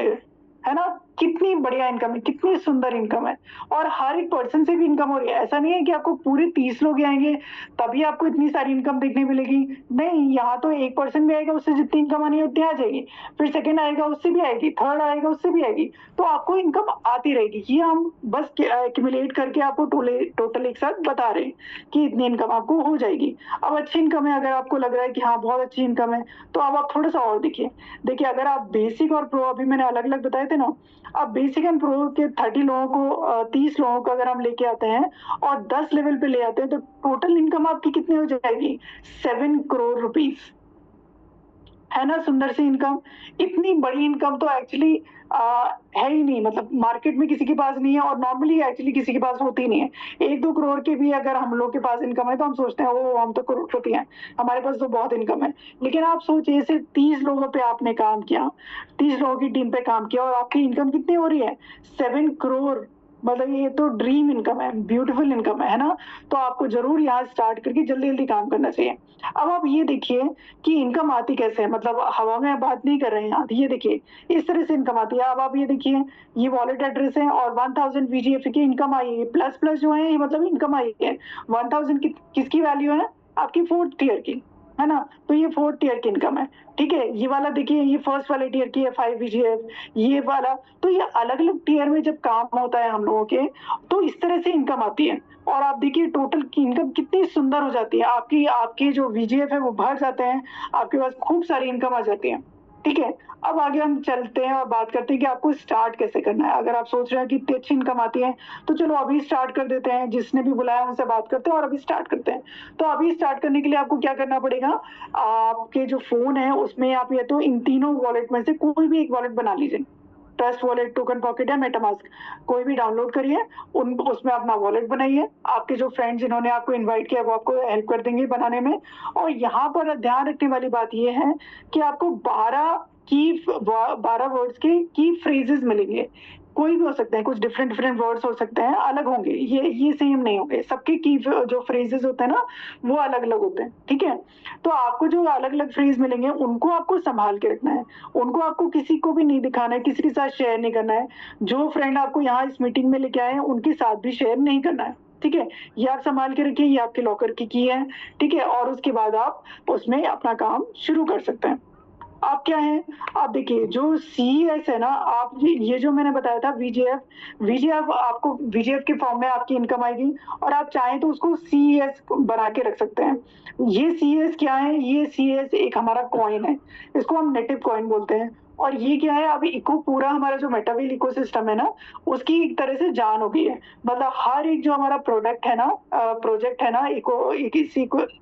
है ना। कितनी बढ़िया इनकम है, कितनी सुंदर इनकम है, और हर एक पर्सन से भी इनकम हो रही है। ऐसा नहीं है कि आपको पूरे 30 लोग आएंगे तभी आपको इतनी सारी इनकम देखने मिलेगी, नहीं, यहाँ तो एक पर्सन भी आएगा, उससे जितनी इनकम आनी है उतनी आ जाएगी, फिर सेकंड आएगा उससे भी आएगी, थर्ड आएगा उससे भी आएगी, तो आपको इनकम आती रहेगी। ये हम बस एक्यूमुलेट करके आपको टोटल एक साथ बता रहे हैं कि इतनी इनकम आपको हो जाएगी। अब अच्छी इनकम है, अगर आपको लग रहा है कि हाँ बहुत अच्छी इनकम है, तो अब आप थोड़ा सा और देखिए अगर आप बेसिक और प्रो अभी मैंने अलग अलग बताए थे ना, अब बेसिक एंड प्रो के 30 लोगों को 30 लोगों को अगर हम लेके आते हैं और 10 लेवल पे ले आते हैं, तो टोटल इनकम आपकी कितनी हो जाएगी, 7 करोड़ रुपीस, है ना। सुंदर सी इनकम, इतनी बड़ी इनकम तो एक्चुअली है ही नहीं, मतलब मार्केट में किसी के पास नहीं है, और नॉर्मली एक्चुअली किसी के पास होती नहीं है। 1-2 करोड़ के भी अगर हम लोग के पास इनकम है तो हम सोचते हैं वो हम तो करोड़पति हैं, हमारे पास तो बहुत इनकम है। लेकिन आप सोचिए सिर्फ 30 लोगों पे आपने काम किया, 30 लोगों की टीम पे काम किया, और आपकी इनकम कितनी हो रही है, 7 करोड़। मतलब ये तो ड्रीम इनकम है, ब्यूटीफुल इनकम है ना। तो आपको जरूर यहाँ स्टार्ट करके जल्दी जल्दी काम करना चाहिए। अब आप ये देखिए कि इनकम आती कैसे है, मतलब हवा में बात नहीं कर रहे हैं, ये देखिए इस तरह से इनकम आती है। अब आप ये देखिए, ये वॉलेट एड्रेस है और 1000 VGF की इनकम आई है, प्लस जो है ये मतलब इनकम आई है 1000 किसकी वैल्यू है, आपकी 4th ईयर की, है ना। तो ये 4th टियर की इनकम है, ठीक है। ये वाला देखिए, ये फर्स्ट वाले टियर की है 5 VGF, ये वाला। तो ये अलग अलग टियर में जब काम होता है हम लोगों के, तो इस तरह से इनकम आती है। और आप देखिए टोटल की इनकम कितनी सुंदर हो जाती है, आपकी आपके जो VGF है वो बढ़ जाते हैं, आपके पास खूब सारी इनकम आ जाती है, ठीक है। अब आगे हम चलते हैं और बात करते हैं कि आपको स्टार्ट कैसे करना है। अगर आप सोच रहे हैं कि इतनी अच्छी इनकम आती है, तो चलो अभी स्टार्ट कर देते हैं। जिसने भी बुलाया उनसे बात करते हैं और अभी स्टार्ट करते हैं। तो अभी स्टार्ट करने के लिए आपको क्या करना पड़ेगा, आपके जो फोन है उसमें आप या तो इन तीनों वॉलेट में से कोई भी एक वॉलेट बना लीजिए। ट्रस्ट वॉलेट, टोकन पॉकेट या मेटामास्क, कोई भी डाउनलोड करिए, उन उसमें अपना वॉलेट बनाइए। आपके जो फ्रेंड जिन्होंने आपको इनवाइट किया वो आपको हेल्प कर देंगे बनाने में। और यहाँ पर ध्यान रखने वाली बात ये है कि आपको 12 वर्ड्स के की फ्रेजेस मिलेंगे। कोई भी हो सकते हैं, कुछ डिफरेंट वर्ड्स हो सकते हैं, अलग होंगे, ये सेम नहीं होंगे। सबके की जो फ्रेजेस होते हैं ना वो अलग अलग होते हैं, ठीक है। तो आपको जो अलग अलग फ्रेज मिलेंगे उनको आपको संभाल के रखना है, उनको आपको किसी को भी नहीं दिखाना है, किसी के साथ शेयर नहीं करना है। जो फ्रेंड आपको यहाँ इस मीटिंग में लेके आए हैं उनके साथ भी शेयर नहीं करना है, ठीक है। ये आप संभाल के रखिए, ये आपके लॉकर की है, ठीक है। और उसके बाद आप उसमें अपना काम शुरू कर सकते हैं। आप क्या है, आप देखिए जो CES है ना, आप ये जो मैंने बताया था VGF आपको VGF के फॉर्म में आपकी इनकम आएगी, और आप चाहें तो उसको CES बना के रख सकते हैं। ये CES क्या है, ये CES एक हमारा कॉइन है, इसको हम नेटिव कॉइन बोलते हैं। और ये क्या है, अभी इको पूरा हमारा जो मेटावेल इकोसिस्टम है ना उसकी एक तरह से जान हो गई है। मतलब हर एक जो हमारा प्रोडक्ट है ना, प्रोजेक्ट है ना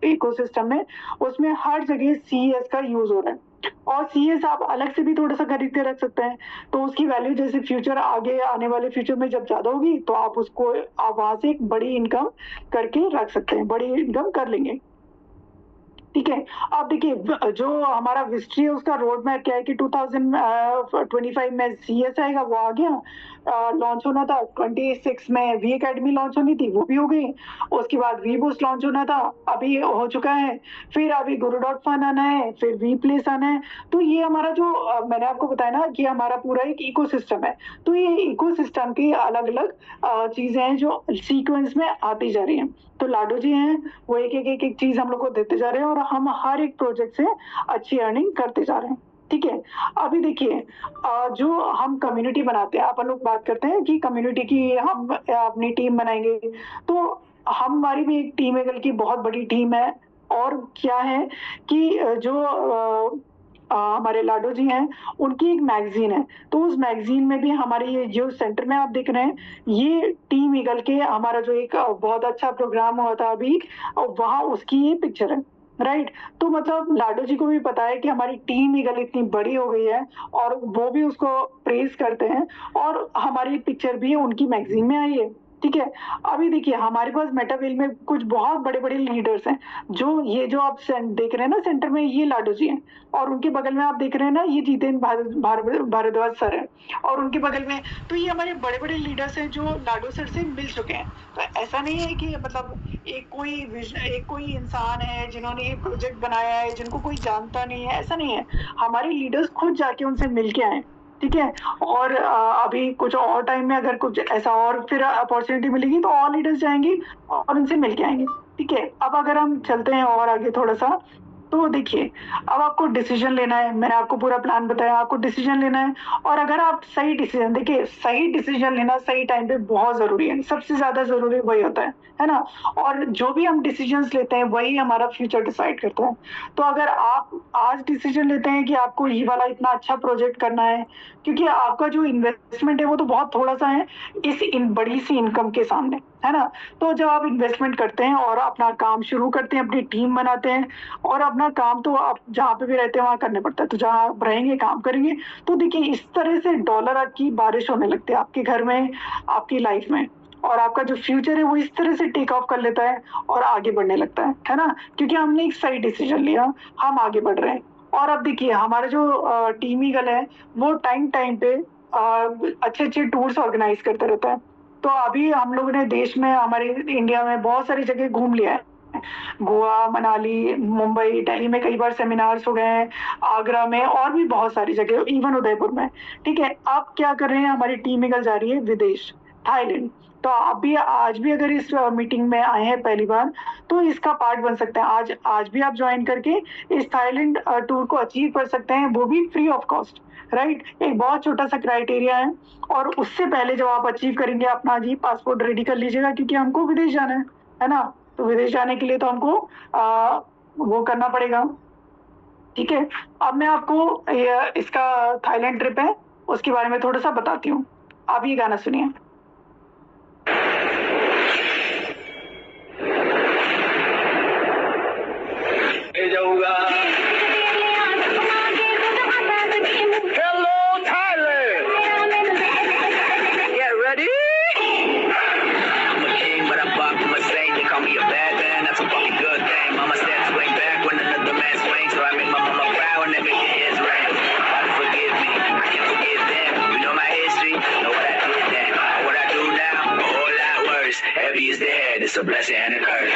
इकोसिस्टम में, उसमें हर जगह CES का यूज हो रहा है। और CES आप अलग से भी थोड़ा सा खरीद के रख सकते हैं, तो उसकी वैल्यू जैसे फ्यूचर आगे आने वाले फ्यूचर में जब ज्यादा होगी तो आप उसको आप वहां से एक बड़ी इनकम करके रख सकते हैं, बड़ी इनकम कर लेंगे, ठीक है। अब देखिए जो हमारा हिस्ट्री है उसका रोड मैप क्या है कि 2025 में CES आएगा, वो आ गया। लॉन्च होना था 26 में, वी एकेडमी लॉन्च होनी थी, वो भी हो गई। उसके बाद वी बूस्ट लॉन्च होना था, अभी हो चुका है। फिर अभी गुरु.फन आना है, फिर वी प्लेस आना है। तो ये हमारा जो मैंने आपको बताया ना कि हमारा पूरा एक इकोसिस्टम है। तो ये इकोसिस्टम की अलग अलग चीजें हैं जो सीक्वेंस में आती जा रही हैं। तो लाडो जी हैं वो एक चीज हम लोग को देते जा रहे हैं, और हम हर एक प्रोजेक्ट से अच्छी अर्निंग करते जा रहे हैं, ठीक है। अभी देखिए जो हम कम्युनिटी बनाते हैं, आप लोग बात करते हैं कि कम्युनिटी की हम अपनी टीम बनाएंगे, तो हमारी भी एक टीम है, की बहुत बड़ी टीम है। और क्या है कि जो हमारे लाडो जी हैं उनकी एक मैगजीन है, तो उस मैगजीन में भी हमारे ये जो सेंटर में आप देख रहे हैं, ये टीम ईगल के हमारा जो एक बहुत अच्छा प्रोग्राम हुआ था अभी, वहाँ उसकी ये पिक्चर है, राइट। तो मतलब लाडो जी को भी पता है कि हमारी टीम ईगल इतनी बड़ी हो गई है, और वो भी उसको प्रेज करते हैं, और हमारी पिक्चर भी उनकी मैगजीन में आई है, ठीक है। अभी देखिए हमारे पास मेटावेल में कुछ बहुत बड़े बड़े लीडर्स हैं। जो ये जो आप देख रहे हैं ना सेंटर में, ये लाडो जी हैं, और उनके बगल में आप देख रहे हैं ना, ये जितेंद्र भारद्वाज सर है, और उनके बगल में, तो ये हमारे बड़े बड़े लीडर्स हैं जो लाडो सर से मिल चुके हैं। तो ऐसा नहीं है कि मतलब एक कोई इंसान है जिन्होंने ये प्रोजेक्ट बनाया है जिनको कोई जानता नहीं है, ऐसा नहीं है। हमारे लीडर्स खुद जाके उनसे मिल के आए, ठीक है। और अभी कुछ और टाइम में अगर कुछ ऐसा और फिर अपॉर्चुनिटी मिलेगी तो और लीडर्स जाएंगे और उनसे मिल के आएंगे, ठीक है। अब अगर हम चलते हैं और आगे थोड़ा सा, तो देखिए अब आपको डिसीजन लेना है। मैंने आपको पूरा प्लान बताया, आपको डिसीजन लेना है। और अगर आप सही डिसीजन, देखिए सही डिसीजन लेना सही टाइम पे बहुत जरूरी है, सबसे ज्यादा जरूरी वही होता है ना। और जो भी हम डिसीजंस लेते हैं वही हमारा फ्यूचर डिसाइड करता है। तो अगर आप आज डिसीजन लेते हैं कि आपको ये वाला इतना अच्छा प्रोजेक्ट करना है, क्योंकि आपका जो इन्वेस्टमेंट है वो तो बहुत थोड़ा सा है इस बड़ी सी इनकम के सामने, है ना। तो जब आप इन्वेस्टमेंट करते हैं और अपना काम शुरू करते हैं, अपनी टीम बनाते हैं, और अपना काम तो आप जहाँ पे भी रहते हैं वहां करने पड़ता है, तो जहाँ आप रहेंगे काम करेंगे, तो देखिए इस तरह से डॉलर की बारिश होने लगती है आपके घर में, आपकी लाइफ में, और आपका जो फ्यूचर है वो इस तरह से टेक ऑफ कर लेता है और आगे बढ़ने लगता है ना। क्योंकि हमने एक सही डिसीजन लिया, हम आगे बढ़ रहे हैं। और अब देखिए हमारा जो टीम ईगल है वो टाइम पे अच्छे अच्छे टूर्स ऑर्गेनाइज करते रहता है। तो अभी हम लोगों ने देश में, हमारे इंडिया में बहुत सारी जगह घूम लिया है। गोवा, मनाली, मुंबई, दिल्ली में कई बार सेमिनार्स हो गए हैं, आगरा में, और भी बहुत सारी जगह, इवन उदयपुर में, ठीक है। अब क्या कर रहे हैं, हमारी टीम निकल जा रही है विदेश, थाईलैंड। तो आप भी आज भी अगर इस मीटिंग में आए हैं पहली बार, तो इसका पार्ट बन सकते हैं। आज भी आप ज्वाइन करके इस थाईलैंड टूर को अचीव कर सकते हैं, वो भी फ्री ऑफ कॉस्ट, राइट। एक बहुत छोटा सा क्राइटेरिया है, और उससे पहले जब आप अचीव करेंगे अपना जी पासपोर्ट रेडी कर लीजिएगा, क्योंकि हमको विदेश जाना है ना। तो विदेश जाने के लिए तो हमको वो करना पड़ेगा, ठीक है। अब मैं आपको इसका थाईलैंड ट्रिप है उसके बारे में थोड़ा सा बताती हूँ। आप ये गाना सुनिए। Hello, Thailand. Get ready. I'm a king, but I'm far from a saint. They call me a bad man, that's a fucking good thing. Mama said swing back when another man swings, so I make my mama proud when nigga get his ring. Father forgive me, I can forgive them. You know my history, know what I did then. What I do now, a whole lot worse. Heavy is the head, it's a blessing and a curse.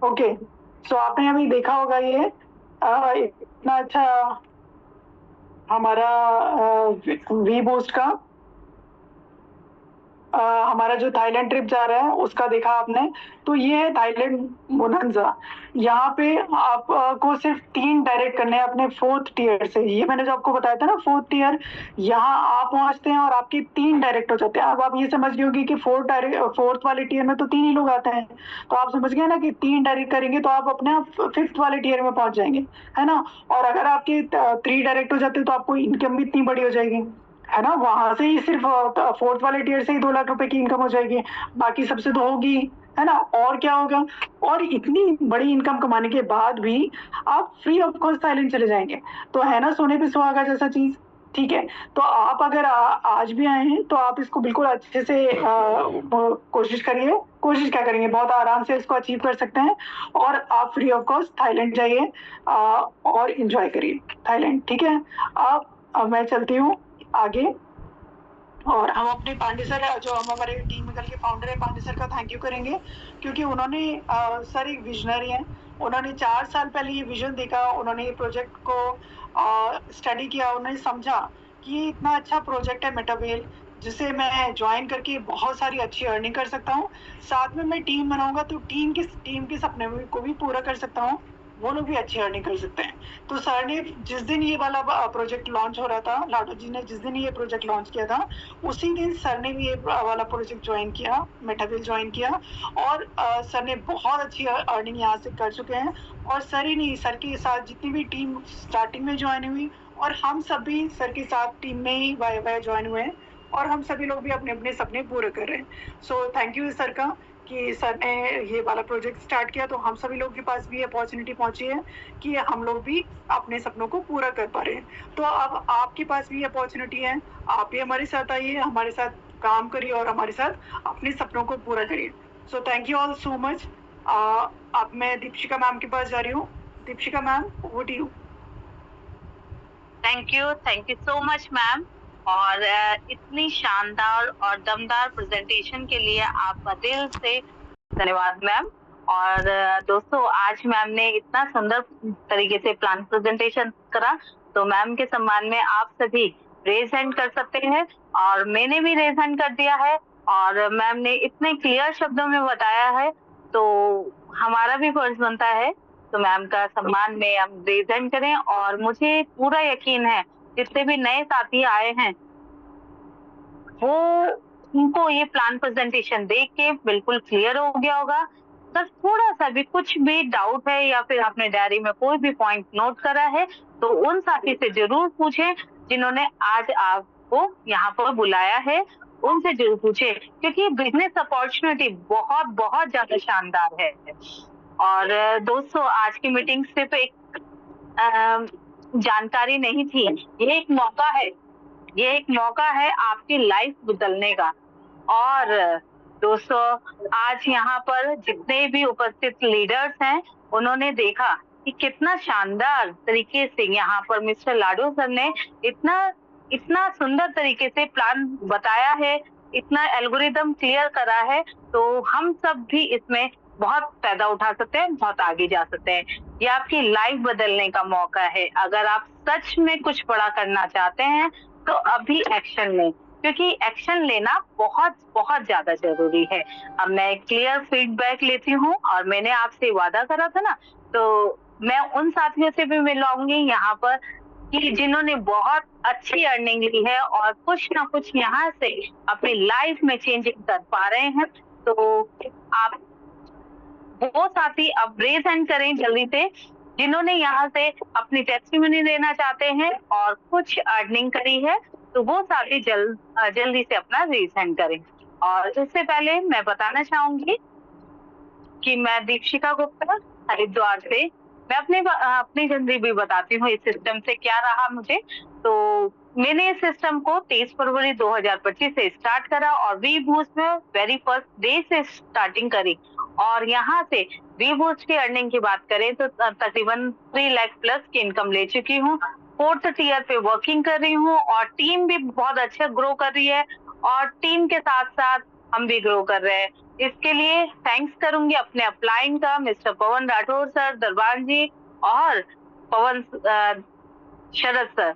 Okay, so आपने अभी देखा होगा ये इतना अच्छा हमारा we boost का हमारा जो थाईलैंड ट्रिप जा रहा है उसका देखा आपने। तो ये है थाईलैंड बोनांजा। यहाँ पे आपको सिर्फ 3 डायरेक्ट करने हैं अपने 4th टियर से। ये मैंने जो आपको बताया था ना 4th टियर, यहाँ आप पहुंचते हैं और आपके 3 डायरेक्ट हो जाते हैं। अब आप ये समझ गए होगी कि 4th वाले टियर में तो 3 ही लोग आते हैं, तो आप समझ गए ना कि 3 डायरेक्ट करेंगे तो आप अपने 5th वाले टियर में पहुंच जाएंगे, है ना। और अगर आपके 3 डायरेक्ट हो जाते हैं तो आपको इनकम भी इतनी बड़ी हो जाएगी, है ना। वहां से ही सिर्फ 4th वाले टियर से ही 2 लाख रुपए की इनकम हो जाएगी, बाकी सबसे तो होगी, है ना। और क्या होगा, और इतनी बड़ी इनकम कमाने के बाद भी आप फ्री ऑफ कॉस्ट थाईलैंड चले जाएंगे। तो है ना सोने पे सुहागा जैसा चीज, ठीक है। तो आप अगर आज भी आए हैं तो आप इसको बिल्कुल अच्छे से कोशिश करिए। कोशिश क्या करेंगे, बहुत आराम से इसको अचीव कर सकते हैं, और आप फ्री ऑफ कॉस्ट थाईलैंड जाइए और इंजॉय करिए थाईलैंड, ठीक है। अब मैं चलती हूँ आगे, और हम अपने पांडे सर जो हम हमारे टीम में के फाउंडर है पांडे सर का थैंक यू करेंगे, क्योंकि उन्होंने सर एक विजनरी हैं। उन्होंने 4 साल पहले ये विजन देखा, उन्होंने ये प्रोजेक्ट को स्टडी किया, उन्होंने समझा कि ये इतना अच्छा प्रोजेक्ट है मेटावेल, जिसे मैं ज्वाइन करके बहुत सारी अच्छी अर्निंग कर सकता हूँ। साथ में मैं टीम बनाऊंगा तो टीम के सपने को भी पूरा कर सकता हूँ, वो लोग भी अच्छी अर्निंग कर सकते हैं। तो सर ने जिस दिन ये वाला प्रोजेक्ट लॉन्च हो रहा था, लाडो जी ने जिस दिन ये प्रोजेक्ट लॉन्च किया था, उसी दिन सर ने भी ये वाला प्रोजेक्ट ज्वाइन किया, मेटावेल ज्वाइन किया, और सर ने बहुत अच्छी अर्निंग यहाँ से कर चुके हैं। और सर ही नहीं, सर के साथ जितनी भी टीम स्टार्टिंग में ज्वाइन हुई, और हम सभी सर के साथ टीम में ही वाया ज्वाइन हुए हैं, और हम सभी लोग भी अपने अपने सपने पूरे कर रहे हैं। सो थैंक यू सर का कि सर ने ये वाला प्रोजेक्ट स्टार्ट किया, तो हम सभी लोगों के पास भी अपॉर्चुनिटी पहुंची है कि हम लोग भी अपने सपनों को पूरा कर पा रहे हैं। तो अब आपके पास भी अपॉर्चुनिटी है, आप भी हमारे साथ आइए, हमारे साथ काम करिए और हमारे साथ अपने सपनों को पूरा करिए। So thank you all so much. अब मैं दीपशिका मैम के पास जा रही हूँ। Deepshikha ma'am, over to you. Thank you so much ma'am, और इतनी शानदार और दमदार प्रेजेंटेशन के लिए आपका दिल से धन्यवाद मैम। और दोस्तों, आज मैम ने इतना सुंदर तरीके से प्लान प्रेजेंटेशन करा, तो मैम के सम्मान में आप सभी रेज हैंड कर सकते हैं, और मैंने भी रेज हैंड कर दिया है, और मैम ने इतने क्लियर शब्दों में बताया है, तो हमारा भी फर्ज बनता है तो मैम का सम्मान में हम रेज हैंड करें। और मुझे पूरा यकीन है जितने भी नए साथी आए हैं वो उनको ये प्लान प्रेजेंटेशन देख के बिल्कुल क्लियर हो गया होगा। बस थोड़ा सा भी कुछ भी डाउट है या फिर आपने डायरी में कोई भी पॉइंट नोट करा है तो उन साथी से जरूर पूछें जिन्होंने आज आपको यहाँ पर बुलाया है, उनसे जरूर पूछे, क्योंकि बिजनेस अपॉर्चुनिटी बहुत बहुत ज्यादा शानदार है। और दोस्तों, आज की मीटिंग सिर्फ एक जानकारी नहीं थी, ये एक मौका है ये एक मौका है आपकी लाइफ बदलने का। और दोस्तों, आज यहाँ पर जितने भी उपस्थित लीडर्स हैं, उन्होंने देखा कि कितना शानदार तरीके से यहाँ पर मिस्टर लाडो सर ने इतना इतना सुंदर तरीके से प्लान बताया है, इतना एल्गोरिदम क्लियर करा है, तो हम सब भी इसमें बहुत फायदा उठा सकते हैं, बहुत आगे जा सकते हैं। ये आपकी लाइफ बदलने का मौका है। अगर आप सच में कुछ बड़ा करना चाहते हैं तो अभी एक्शन लें, क्योंकि एक्शन लेना बहुत बहुत ज्यादा जरूरी है। अब मैं क्लियर फीडबैक लेती हूँ और मैंने आपसे वादा करा था ना, तो मैं उन साथियों से भी मिलाऊंगी यहाँ पर कि जिन्होंने बहुत अच्छी अर्निंग ली है और कुछ ना कुछ यहाँ से अपनी लाइफ में चेंजिंग कर पा रहे हैं। तो आप वो साथी अब रेज हैंड करें जल्दी से, जिन्होंने यहाँ से अपनी टेस्टिमनी देना चाहते हैं और कुछ अर्निंग करी है, तो वो साथी जल्दी से अपना रेज हैंड करें। और इससे पहले मैं बताना चाहूंगी कि मैं दीक्षिका गुप्ता हरिद्वार से, मैं अपनी जिंदगी भी बताती हूँ इस सिस्टम से क्या रहा मुझे। तो मैंने इस सिस्टम को 23 फरवरी 2025 से स्टार्ट करा और वी बूस्ट में वेरी फर्स्ट डे से स्टार्टिंग करी। और यहाँ से वी बूस्ट की अर्निंग की बात करें तो तकरीबन 3 लाख प्लस की इनकम ले चुकी हूँ। 4th ईयर पे वर्किंग कर रही हूँ और टीम भी बहुत अच्छा ग्रो कर रही है और टीम के साथ साथ हम भी ग्रो कर रहे हैं। इसके लिए थैंक्स करूंगी अपने अपलाइन का मिस्टर पवन राठौर सर, दरबार जी और पवन शरद सर,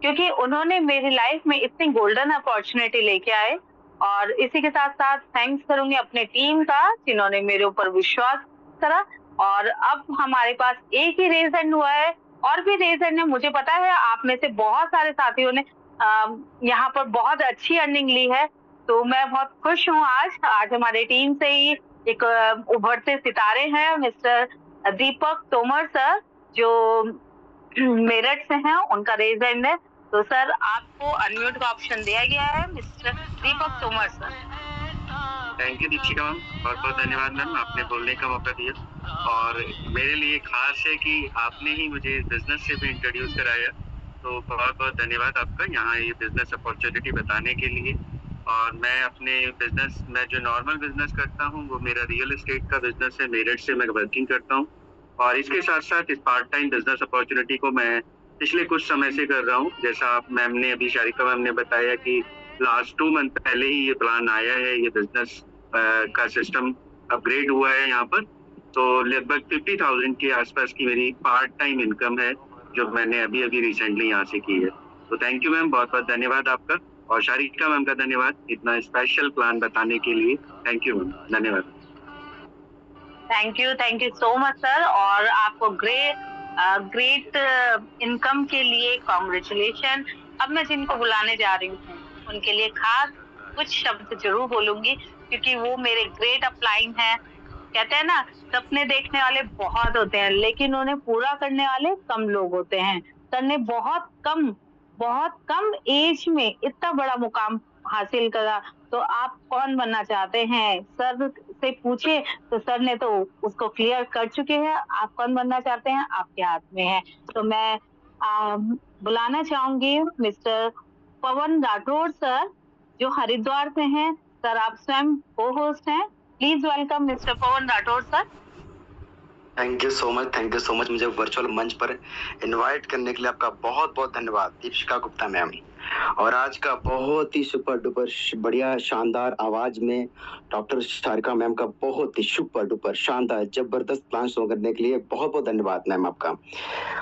क्योंकि उन्होंने मेरी लाइफ में इतनी गोल्डन अपॉर्चुनिटी लेके आए। और इसी के साथ साथ थैंक्स करूंगी अपने टीम का, जिन्होंने मेरे ऊपर विश्वास करा। और अब हमारे पास एक ही रेज हैंड हुआ है और भी रेज हैंड है। मुझे पता है आप में से बहुत सारे साथियों ने यहाँ पर बहुत अच्छी अर्निंग ली है, तो मैं बहुत खुश हूँ। आज हमारे टीम से ही एक उभरते सितारे हैं मिस्टर दीपक तोमर सर, जो मेरठ से हैं, उनका रेज हैंड है। तो सर आपको अनम्यूट का ऑप्शन दिया गया है, mister Deepak Tomar sir. Thank you Dikshika ma'am, बहुत बहुत धन्यवाद मैम, आपने बोलने का मौका दिया। और मेरे लिए खास है कि आपने ही मुझे इस बिजनेस से भी इंट्रोड्यूस कराया, तो बहुत बहुत धन्यवाद आपका यहाँ ये बिजनेस अपॉर्चुनिटी बताने के लिए। और मैं अपने बिजनेस में जो नॉर्मल बिजनेस करता हूँ वो मेरा रियल एस्टेट का बिजनेस है, मेरठ से मैं वर्किंग करता हूँ। और इसके साथ साथ इस पार्ट टाइम बिजनेस अपॉर्चुनिटी को मैं पिछले कुछ समय से कर रहा हूँ। जैसा आप मैम ने अभी शारिका मैम ने बताया कि लास्ट 2 मंथ पहले ही ये प्लान आया है, ये बिजनेस का सिस्टम अपग्रेड हुआ है यहाँ पर। तो लगभग 50,000 के आसपास की मेरी पार्ट टाइम इनकम है जो मैंने अभी रिसेंटली यहाँ से की है। तो थैंक यू मैम, बहुत बहुत धन्यवाद आपका। और शारिका मैम का धन्यवाद इतना स्पेशल प्लान बताने के लिए। थैंक यू मैम, धन्यवाद। Thank you so much sir. और आपको ग्रेट इनकम के लिए कॉन्ग्रेचुलेशन। अब मैं जिनको बुलाने जा रही हूँ उनके लिए खास कुछ शब्द जरूर बोलूंगी, क्योंकि वो मेरे ग्रेट अपलाइन हैं। कहते हैं ना, सपने देखने वाले बहुत होते हैं लेकिन उन्हें पूरा करने वाले कम लोग होते हैं। सर ने बहुत कम एज में इतना बड़ा मुकाम हासिल करा। तो आप कौन बनना चाहते हैं, सर से पूछे तो सर ने तो उसको क्लियर कर चुके हैं। आप कौन बनना चाहते हैं, आपके हाथ में है। तो मैं बुलाना चाहूंगी मिस्टर पवन राठौर सर, जो हरिद्वार से हैं। सर आप स्वयं को होस्ट हैं, please welcome mister Pawan Rathore sir. Thank you so much मुझे वर्चुअल मंच पर इनवाइट करने के लिए आपका बहुत बहुत धन्यवाद दीक्षिका गुप्ता मैम। और आज का बहुत ही सुपर डुपर बढ़िया शानदार आवाज में डॉक्टर शारिका मैम का बहुत ही सुपर डुपर शानदार जबरदस्त प्लान शो करने के लिए बहुत बहुत धन्यवाद मैम आपका।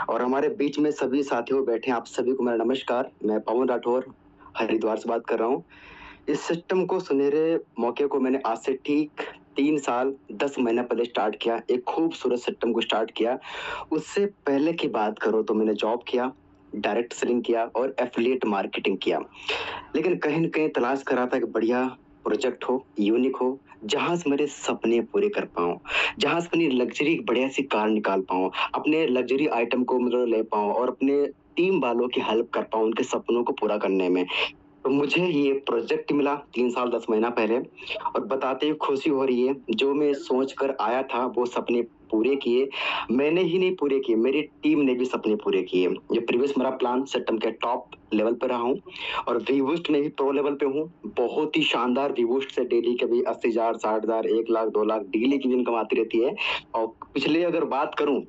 और हमारे बीच में सभी साथियों बैठे हैं, आप सभी को मेरा नमस्कार। मैं पवन राठौर हरिद्वार से बात कर रहा हूँ। इस सिस्टम को सुनहरे मौके को मैंने आज से ठीक 3 साल 10 महीना पहले स्टार्ट किया, एक खूबसूरत सिस्टम को स्टार्ट किया। उससे पहले की बात करो तो मैंने जॉब किया, डायरेक्ट सेलिंग किया और एफिलिएट मार्केटिंग किया। लेकिन कहीं न कहीं तलाश कर रहा था कि बढ़िया प्रोजेक्ट हो, यूनिक हो, जहां से मेरे सपने पूरे कर पाऊं, जहां से अपनी लग्जरी बढ़िया सी कार निकाल पाऊं, अपने लग्जरी आइटम को मतलब ले पाऊं और अपने टीम वालों की हेल्प कर पाऊं उनके सपनों को पूरा करने में। तो मुझे ये प्रोजेक्ट मिला 3 साल 10 महीना पहले और बताते हुए खुशी हो रही है, जो मैं सोच कर आया था वो सपने पूरे किए। मैंने ही नहीं पूरे किए, मेरी टीम ने भी सपने पूरे किए। ये प्रीवियस मेरा प्लान सेटम के टॉप लेवल पे रहा हूँ और वीबूस्ट में भी प्रो लेवल पे हूँ। बहुत ही शानदार वीबूस्ट से डेली कभी 80,000, 60,000, 1 लाख, 2 लाख डेली की इनकम आती रहती है। और पिछले अगर बात करूं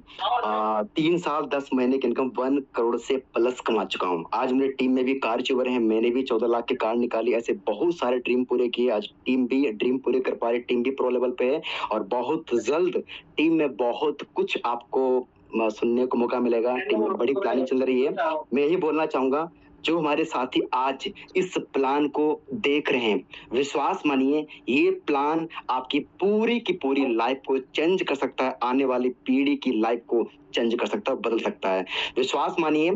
3 साल 10 महीने की इनकम 1 करोड़ से प्लस कमा चुका हूं। आज मेरी टीम में भी कार चुवर हैं, मैंने भी 14 लाख की कार निकाली। ऐसे बहुत सारे ड्रीम पूरे किए। आज टीम भी ड्रीम पूरे कर पा रही, टीम भी प्रो लेवल पे है और बहुत जल्द टीम में बहुत कुछ आपको सुनने को मौका मिलेगा। टीम में बड़ी प्लानिंग चल रही है। मैं यही बोलना चाहूंगा, जो हमारे साथी आज इस प्लान को देख रहे हैं, विश्वास मानिए ये प्लान आपकी पूरी की पूरी लाइफ को चेंज कर सकता है, आने वाली पीढ़ी की लाइफ को चेंज कर सकता है, बदल सकता है। विश्वास मानिए,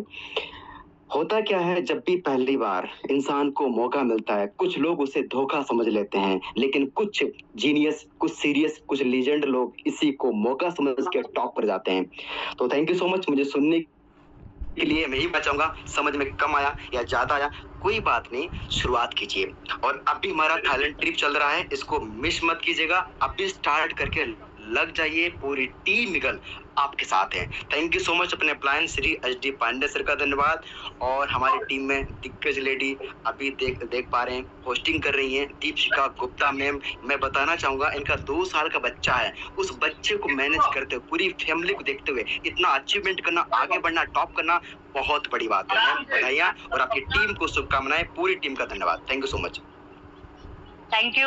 होता क्या है, जब भी पहली बार इंसान को मौका मिलता है, कुछ लोग उसे धोखा समझ लेते हैं, लेकिन कुछ जीनियस, कुछ सीरियस, कुछ लीजेंड लोग इसी को मौका समझ के टॉप पर जाते हैं। तो थैंक यू सो मच मुझे सुनने के लिए। मैं ही बचाऊंगा, समझ में कम आया या ज्यादा आया कोई बात नहीं, शुरुआत कीजिए। और अभी हमारा थाईलैंड ट्रिप चल रहा है, इसको मिस मत कीजिएगा। अभी स्टार्ट करके लग जाइए, पूरी टीम निकल आपके साथ है। थैंक यू सो मच अपने appliance Shri HD Pandey sir का धन्यवाद। और हमारी टीम में दिग्गज लेडी अभी देख पा रहे हैं, होस्टिंग कर रही हैं, दीपिका गुप्ता मैम। मैं बताना चाहूंगा, इनका 2 साल का बच्चा है, उस बच्चे को मैनेज करते हुए, पूरी फैमिली को देखते हुए इतना अचीवमेंट करना, आगे बढ़ना, टॉप करना बहुत बड़ी बात है। मैम बधाइयाँ और आपकी टीम को शुभकामनाएं, पूरी टीम का धन्यवाद। Thank you so much. Thank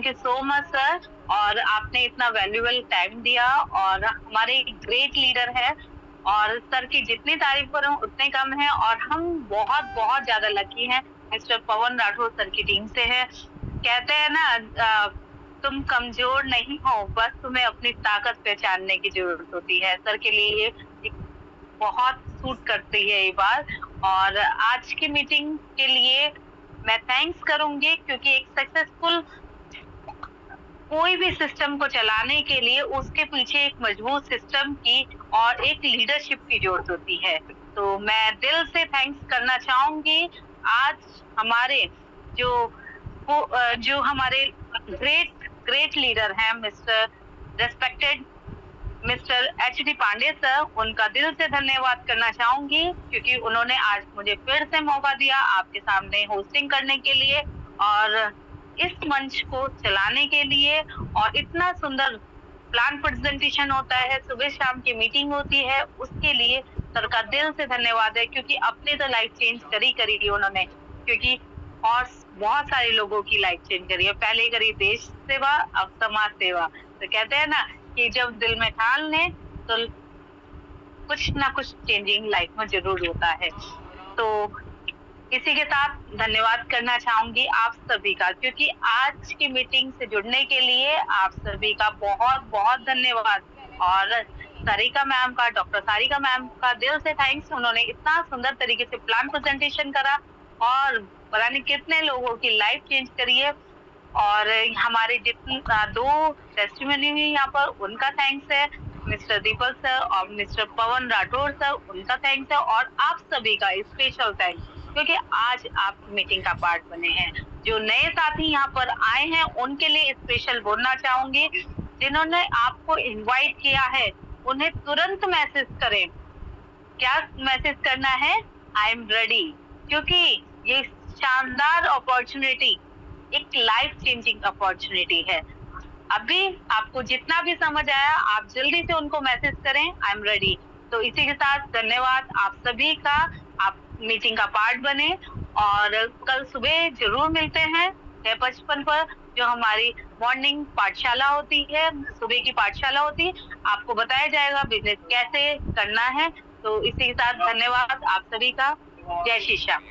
you so much sir. और आपने इतना वैल्यूएबल टाइम दिया और हमारे ग्रेट लीडर है और सर की जितनी तारीफ करूं उतने कम है। और हम बहुत बहुत ज्यादा लकी हैं, मिस्टर पवन राठौर सर की टीम से है। कहते हैं ना, तुम कमजोर नहीं हो, बस तुम्हें अपनी ताकत पहचानने की जरूरत होती है। सर के लिए ये बहुत सूट करती है ये बात। और आज की मीटिंग के लिए मैं थैंक्स करूंगी, क्योंकि एक सक्सेसफुल कोई भी सिस्टम को चलाने के लिए उसके पीछे एक मजबूत सिस्टम की और एक लीडरशिप की जरूरत होती है। तो मैं दिल से थैंक्स करना चाहूंगी। आज हमारे जो हमारे ग्रेट लीडर हैं, respected mister HD Pandey sir, उनका दिल से धन्यवाद करना चाहूंगी, क्योंकि उन्होंने आज मुझे फिर से मौका दिया आपके सामने होस्टिंग करने के लिए और इस मंच को चलाने के लिए। और इतना सुंदर प्लान प्रेजेंटेशन होता है, सुबह शाम की मीटिंग होती है, उसके लिए सर का दिल से धन्यवाद है, क्योंकि अपनी तो लाइफ चेंज करी उन्होंने, क्योंकि और बहुत सारे लोगों की लाइफ चेंज करी है। पहले करी देश सेवा, अब समाज सेवा। तो कहते हैं ना कि जब दिल में ठान लें तो कुछ ना कुछ चेंजिंग लाइफ में जरूर होता है। तो इसी के साथ धन्यवाद करना चाहूंगी आप सभी का, क्योंकि आज की मीटिंग से जुड़ने के लिए आप सभी का बहुत बहुत धन्यवाद। और सारिका मैम का, डॉक्टर सारिका मैम का दिल से थैंक्स। उन्होंने इतना सुंदर तरीके से प्लान प्रेजेंटेशन करा और पता नहीं कितने लोगों की लाइफ चेंज करी है। और हमारे जितने 2 टेस्टिमनी हुई यहाँ पर, उनका थैंक्स है। मिस्टर दीपक सर और मिस्टर पवन राठौर सर, उनका थैंक्स है। और आप सभी का स्पेशल थैंक्स, क्योंकि आज आप मीटिंग का पार्ट बने हैं। जो नए साथी यहाँ पर आए हैं उनके लिए स्पेशल बोलना चाहूंगी। जिन्होंने आपको इनवाइट किया है उन्हें तुरंत मैसेज करें। क्या मैसेज करना है? आई एम रेडी, क्योंकि ये शानदार अपॉर्चुनिटी एक लाइफ चेंजिंग अपॉर्चुनिटी है। अभी आपको जितना भी समझ आया आप जल्दी से उनको मैसेज करें, आई एम रेडी। तो इसी के साथ धन्यवाद आप सभी का, आप मीटिंग का पार्ट बने। और कल सुबह जरूर मिलते हैं 6:55 पर, जो हमारी मॉर्निंग पाठशाला होती है, सुबह की पाठशाला होती है। आपको बताया जाएगा बिजनेस कैसे करना है। तो इसी के साथ धन्यवाद आप सभी का। जय श्री श्याम।